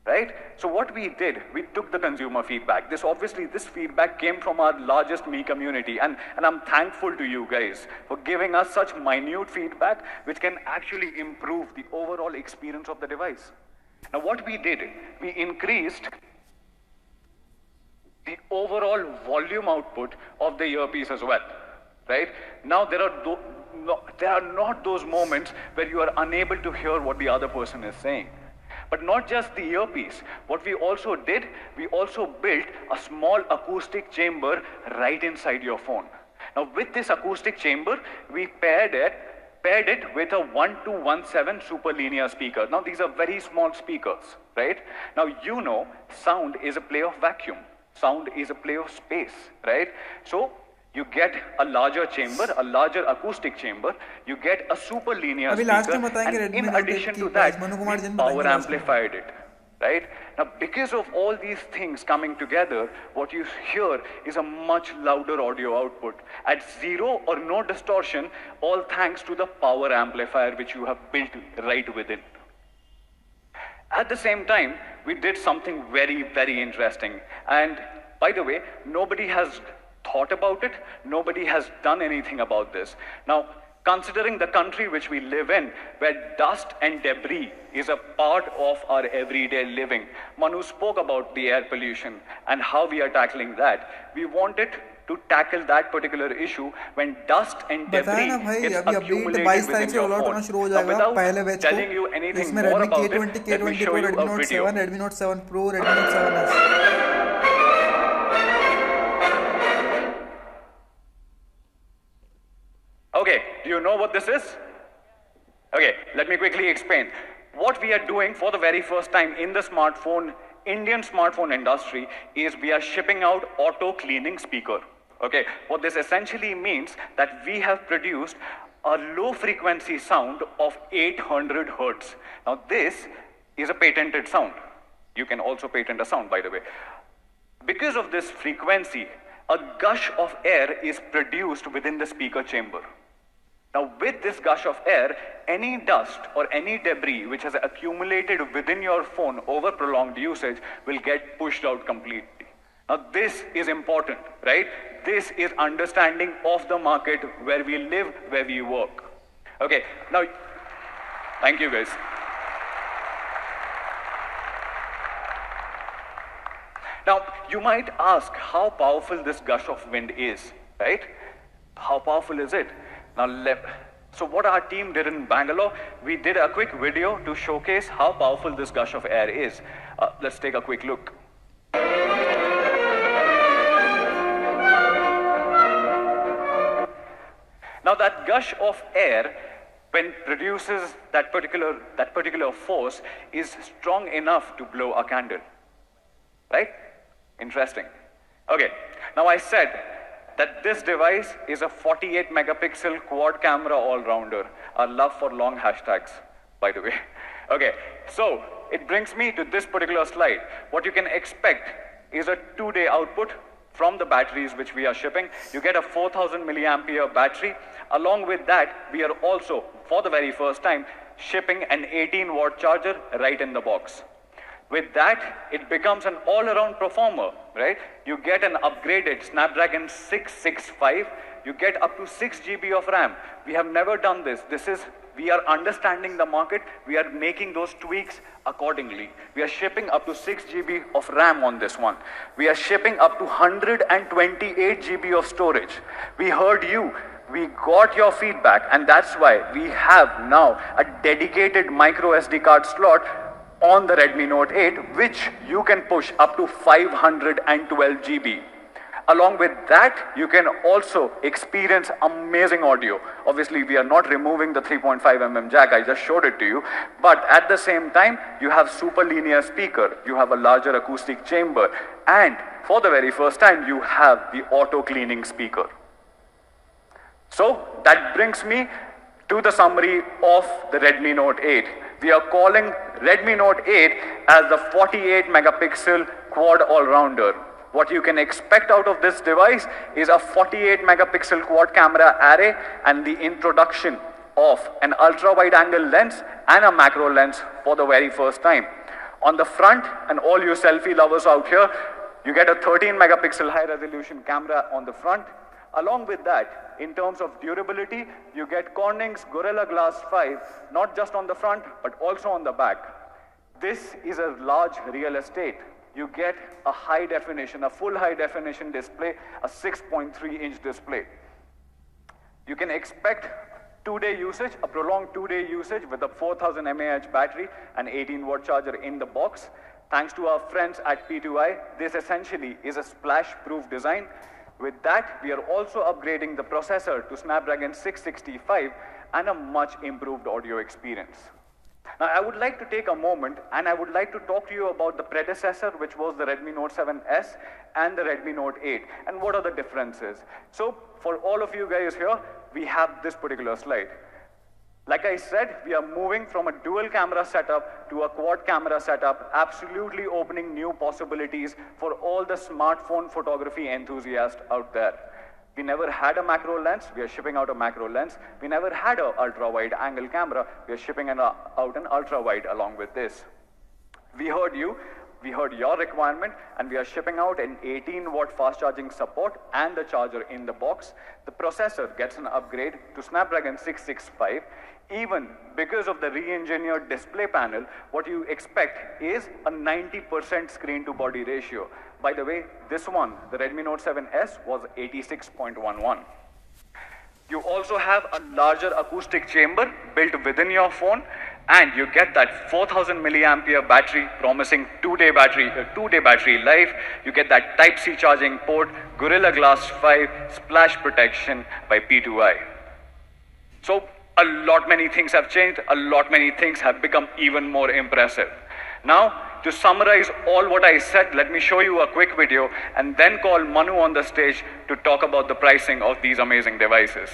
Right? So what we did, we took the consumer feedback. This feedback came from our largest Me community. And I'm thankful to you guys for giving us such minute feedback which can actually improve the overall experience of the device. Now what we did, we increased the overall volume output of the earpiece as well. Right? Now there are not those moments where you are unable to hear what the other person is saying. But not just the earpiece. What we also did, we also built a small acoustic chamber right inside your phone. Now with this acoustic chamber, we paired it with a 1217 super linear speaker. Now these are very small speakers, right? Now you know sound is a play of vacuum. Sound is a play of space, right? So you get a larger chamber, a larger acoustic chamber, you get a super linear अभी last speaker, में बताएंगे and Redmi in Note 8 addition की to price, that, Manu Kumar we जी ने power बताएंगे last में. amplified it. Right? Now, because of all these things coming together, what you hear is a much louder audio output at 0 or no distortion, all thanks to the power amplifier which you have built right within. At the same time, we did something very, very interesting. And by the way, nobody has thought about it, nobody has done anything about this. Now, considering the country which we live in, where dust and debris is a part of our everyday living, Manu spoke about the air pollution and how we are tackling that. We wanted to tackle that particular issue when dust and बताया debris ना भाई, gets अभी update accumulated 22 तारीख within से your roll out होना phone. शुरू हो Now, जाएगा without पहले बैच telling you को, anything इसमें more Redmi about it, K20, let me K20 show Pro, you Redmi a Note video. 7, Redmi Note 7 Pro, Redmi Note 7S. Okay, do you know what this is? Okay, let me quickly explain. What we are doing for the very first time in the Indian smartphone industry is we are shipping out auto cleaning speaker. Okay, what this essentially means that we have produced a low frequency sound of 800 hertz. Now this is a patented sound. You can also patent a sound, by the way. Because of this frequency, a gush of air is produced within the speaker chamber. Now, with this gush of air, any dust or any debris which has accumulated within your phone over prolonged usage will get pushed out completely. Now, this is important, right? This is understanding of the market where we live, where we work. Okay, now, thank you guys. Now, you might ask how powerful this gush of wind is, right? How powerful is it? Now, so what our team did in Bangalore, we did a quick video to showcase how powerful this gush of air is. Let's take a quick look. Now, that gush of air, when produces that particular force, is strong enough to blow a candle, right? Interesting. Okay, now I said that this device is a 48 megapixel quad camera all-rounder. A love for long hashtags, by the way. Okay, so it brings me to this particular slide. What you can expect is a 2-day output from the batteries which we are shipping. You get a 4000 milliampere battery. Along with that, we are also, for the very first time, shipping an 18-watt charger right in the box. With that, it becomes an all-around performer, right? You get an upgraded Snapdragon 665. You get up to 6 GB of RAM. We have never done this. We are understanding the market. We are making those tweaks accordingly. We are shipping up to 6 GB of RAM on this one. We are shipping up to 128 GB of storage. We heard you. We got your feedback, and that's why we have now a dedicated micro SD card slot on the Redmi Note 8, which you can push up to 512 GB. Along with that, you can also experience amazing audio. Obviously, we are not removing the 3.5mm jack, I just showed it to you. But at the same time, you have super linear speaker, you have a larger acoustic chamber, and for the very first time, you have the auto cleaning speaker. So that brings me to the summary of the Redmi Note 8. We are calling Redmi Note 8 as the 48 megapixel quad all-rounder. What you can expect out of this device is a 48 megapixel quad camera array and the introduction of an ultra-wide angle lens and a macro lens for the very first time. On the front, and all you selfie lovers out here, you get a 13 megapixel high resolution camera on the front. Along with that, in terms of durability, you get Corning's Gorilla Glass 5, not just on the front, but also on the back. This is a large real estate. You get a high definition, a full high definition display, a 6.3-inch display. You can expect 2-day usage, a prolonged 2-day usage with a 4000 mAh battery and 18-watt charger in the box. Thanks to our friends at P2i, this essentially is a splash-proof design. With that, we are also upgrading the processor to Snapdragon 665 and a much improved audio experience. Now, I would like to take a moment and I would like to talk to you about the predecessor, which was the Redmi Note 7S and the Redmi Note 8, and what are the differences. So, for all of you guys here, we have this particular slide. Like I said, we are moving from a dual camera setup to a quad camera setup, absolutely opening new possibilities for all the smartphone photography enthusiasts out there. We never had a macro lens, we are shipping out a macro lens. We never had an ultra-wide angle camera, we are shipping out an ultra-wide along with this. We heard you, we heard your requirement, and we are shipping out an 18-watt fast charging support and the charger in the box. The processor gets an upgrade to Snapdragon 665. Even because of the re-engineered display panel, what you expect is a 90% screen to body ratio. By the way, this one, the Redmi Note 7S, was 86.11. You also have a larger acoustic chamber built within your phone, and you get that 4000 milliampere battery promising 2-day battery life. You get that Type-C charging port, Gorilla Glass 5, splash protection by P2i. So a lot many things have changed, a lot many things have become even more impressive. Now, to summarize all what I said, let me show you a quick video and then call Manu on the stage to talk about the pricing of these amazing devices.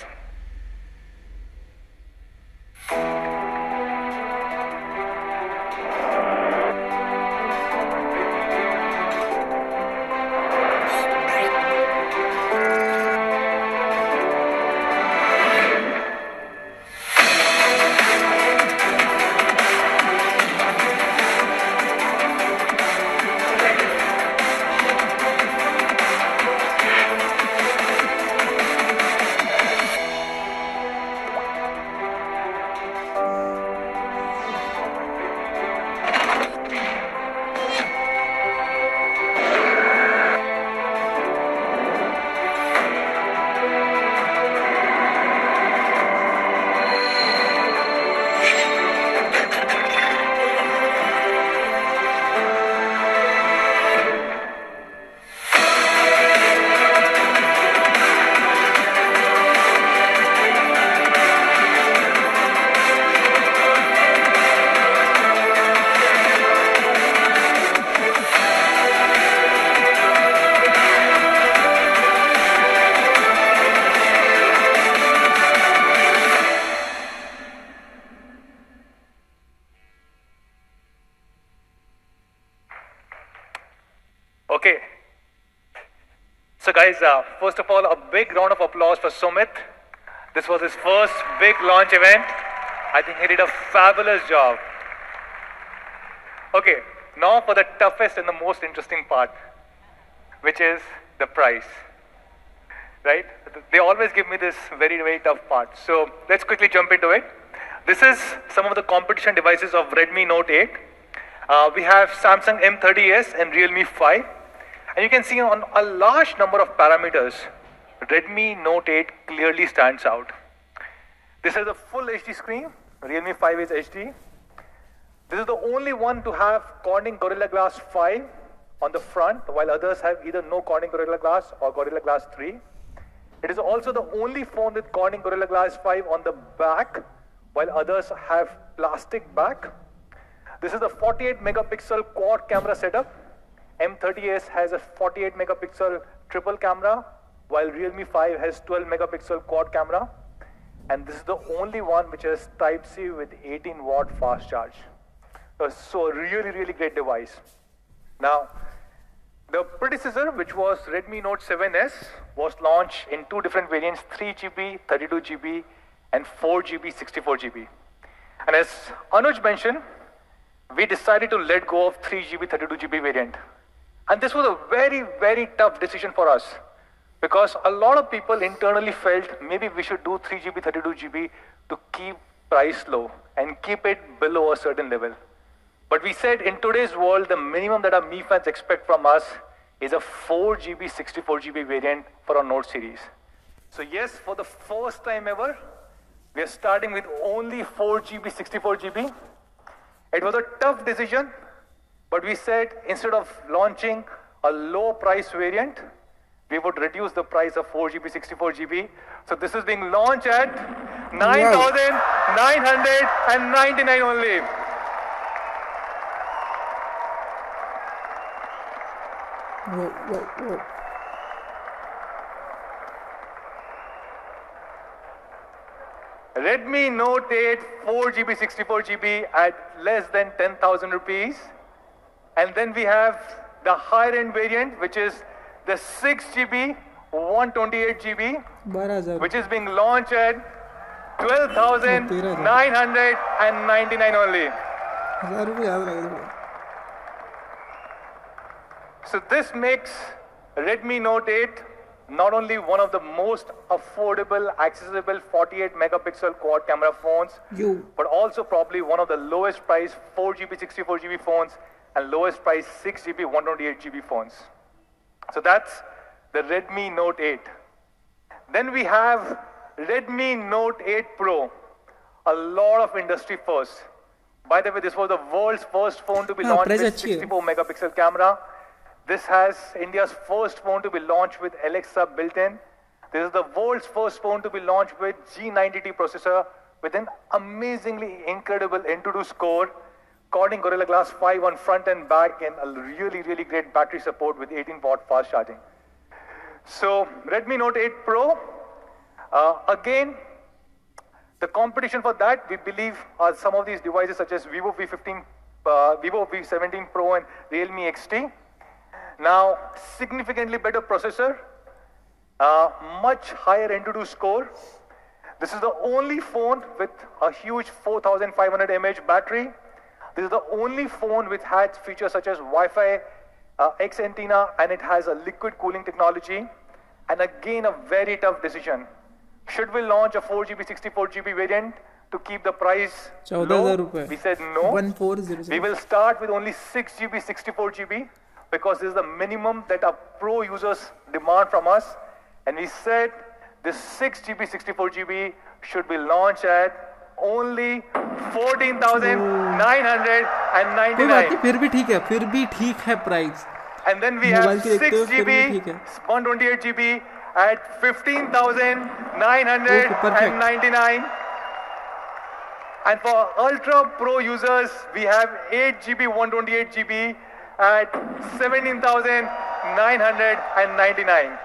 Okay. So guys, first of all, a big round of applause for Sumit. This was his first big launch event. I think he did a fabulous job. Okay, now for the toughest and the most interesting part, which is the price. Right? They always give me this very, very tough part. So let's quickly jump into it. This is some of the competition devices of Redmi Note 8. We have Samsung M30s and Realme 5. And you can see on a large number of parameters, Redmi Note 8 clearly stands out. This is a full HD screen. Realme 5 is HD. This is the only one to have Corning Gorilla Glass 5 on the front, while others have either no Corning Gorilla Glass or Gorilla Glass 3. It is also the only phone with Corning Gorilla Glass 5 on the back, while others have plastic back. This is the 48 megapixel quad camera setup. M30s has a 48 megapixel triple camera, while Realme 5 has 12 megapixel quad camera. And this is the only one which has Type-C with 18 watt fast charge. So a really, really great device. Now, the predecessor, which was Redmi Note 7S, was launched in two different variants, 3GB, 32GB, and 4GB, 64GB. And as Anuj mentioned, we decided to let go of 3GB, 32GB variant. And this was a very, very tough decision for us, because a lot of people internally felt maybe we should do 3GB, 32GB to keep price low and keep it below a certain level. But we said in today's world, the minimum that our Mi fans expect from us is a 4GB, 64GB variant for our Note series. So yes, for the first time ever, we are starting with only 4GB, 64GB. It was a tough decision, but we said instead of launching a low price variant, we would reduce the price of 4GB, 64GB. So this is being launched at 9,999 only. Whoa. Redmi Note 8 4GB, 64GB at less than 10,000 rupees. And then we have the higher end variant, which is the 6GB, 128GB, which is being launched at 12,999 only. So this makes Redmi Note 8 not only one of the most affordable, accessible 48 megapixel quad camera phones, but also probably one of the lowest priced 4GB, 64GB phones and lowest priced 6GB, 128GB phones. So that's the Redmi Note 8. Then we have Redmi Note 8 Pro, a lot of industry first. By the way, this was the world's first phone to be launched price with अच्छी है. 64 megapixel camera. This has India's first phone to be launched with Alexa built in. This is the world's first phone to be launched with G90T processor with an amazingly incredible Antutu score, Corning Gorilla Glass 5 on front and back, and a really, really great battery support with 18-watt fast charging. So Redmi Note 8 Pro, again, the competition for that, we believe, are some of these devices such as Vivo V15, Vivo V17 Pro and Realme XT. Now, significantly better processor, much higher Antutu score. This is the only phone with a huge 4500 mAh battery. This is the only phone which has features such as Wi-Fi X antenna, and it has a liquid cooling technology. And again, a very tough decision. Should we launch a 4GB, 64GB variant to keep the price low? We said no. 1400. We will start with only 6GB, 64GB because this is the minimum that our pro users demand from us. And we said this 6GB, 64GB should be launched at only 14,999. कोई बात नहीं, फिर भी ठीक है price. And then we have 6GB, 128GB at 15,999. And for Ultra Pro users, we have 8GB, 128GB at 17,999.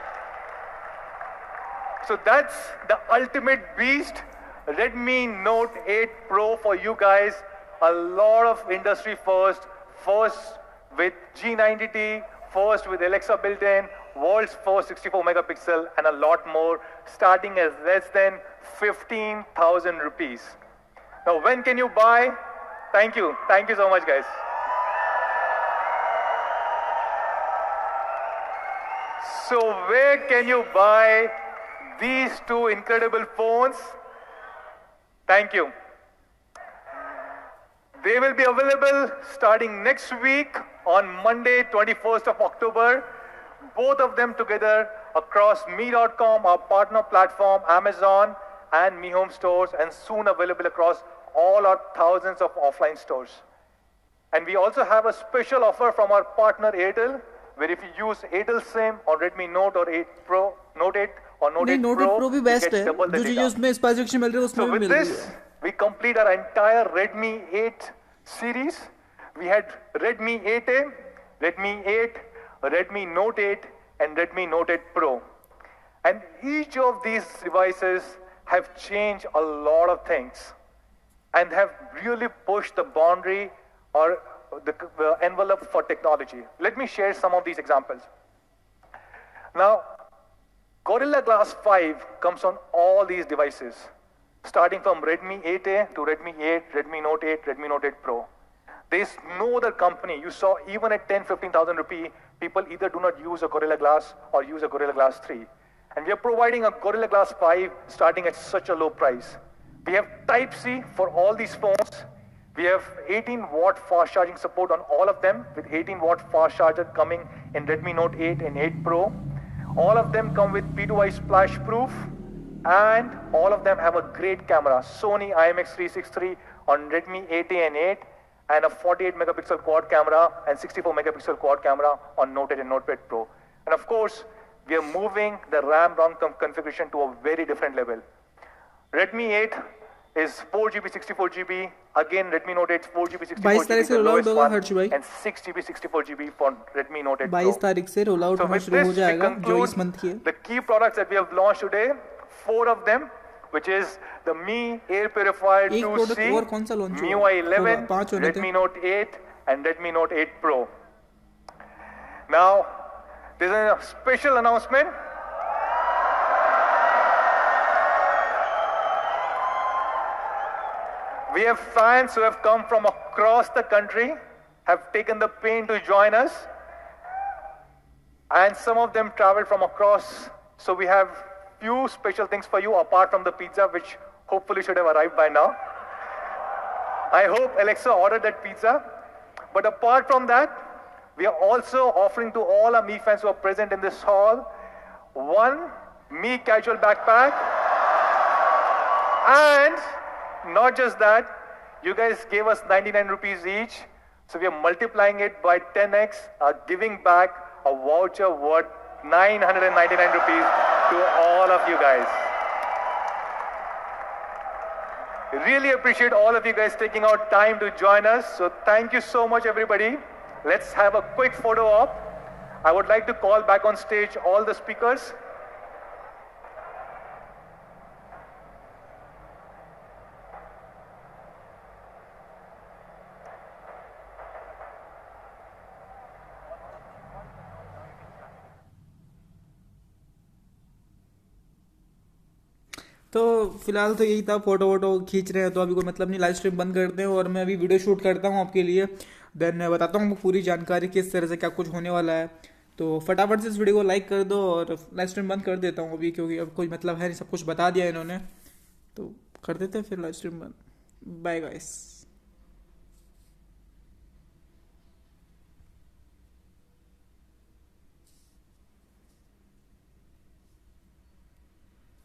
So that's the ultimate beast, Redmi Note 8 Pro for you guys. A lot of industry first with G90T, first with Alexa built-in, world's first 64 megapixel, and a lot more, starting at less than 15,000 rupees. Now, when can you buy? Thank you so much, guys. So where can you buy these two incredible phones? Thank you. They will be available starting next week on Monday, 21st of October. Both of them together across Mi.com, our partner platform, Amazon, and Mi Home stores, and soon available across all our thousands of offline stores. And we also have a special offer from our partner Airtel, where if you use Airtel SIM on Redmi Note or 8 Pro, Note 8 or Note 8 Note 8 Pro भी best है. जो चीजें उसमें specification मिल रही है उसमें भी मिल रही है. We complete our entire Redmi 8 series. We had Redmi 8A, Redmi 8, Redmi Note 8, and Redmi Note 8 Pro. And each of these devices have changed a lot of things and have really pushed the boundary or the envelope for technology. Let me share some of these examples. Now, Gorilla Glass 5 comes on all these devices, starting from Redmi 8A to Redmi 8, Redmi Note 8, Redmi Note 8 Pro. There's no other company. You saw even at 10,000-15,000 rupee, people either do not use a Gorilla Glass or use a Gorilla Glass 3. And we are providing a Gorilla Glass 5 starting at such a low price. We have Type-C for all these phones. We have 18-watt fast charging support on all of them, with 18-watt fast charger coming in Redmi Note 8 and 8 Pro. All of them come with P2I splash proof, and all of them have a great camera. Sony IMX363 on Redmi 8A and 8, and a 48 megapixel quad camera and 64 megapixel quad camera on Note 8 and Note 8 Pro. And of course, we are moving the RAM-ROM configuration to a very different level. Redmi 8 is 4GB, 64GB. Again, Redmi Note 8 4GB, 64GB, the lowest one, and 6GB, 64GB for Redmi Note 8 Pro. 22 तारीख से roll out होना शुरू हो जाएगा, जो इस month की है. The key products that we have launched today, 4 of them, which is the Mi Air Purifier 2C, Miui 11, Redmi Note 8, and Redmi Note 8 Pro. Now, there's a special announcement. We have fans who have come from across the country, have taken the pain to join us, and some of them traveled from across. So we have few special things for you apart from the pizza, which hopefully should have arrived by now. I hope Alexa ordered that pizza. But apart from that, we are also offering to all our Me fans who are present in this hall one Me casual backpack. And not just that, you guys gave us 99 rupees each, so we are multiplying it by 10x, giving back a voucher worth 999 rupees to all of you guys. Really appreciate all of you guys taking out time to join us. So thank you so much, everybody. Let's have a quick photo op. I would like to call back on stage all the speakers. तो फिलहाल तो यही था, photo वोटो खींच रहे हैं तो अभी कोई मतलब नहीं, लाइव स्ट्रीम बंद करते हैं और मैं अभी वीडियो शूट करता हूँ आपके लिए, देन बताता हूँ पूरी जानकारी किस तरह से क्या कुछ होने वाला है। तो फटाफट से इस वीडियो को लाइक कर दो और लाइव स्ट्रीम बंद कर देता हूँ अभी, क्योंकि अब कोई मतलब है नहीं, सब कुछ बता दिया इन्होंने, तो कर देते हैं फिर लाइव स्ट्रीम बंद। Bye guys.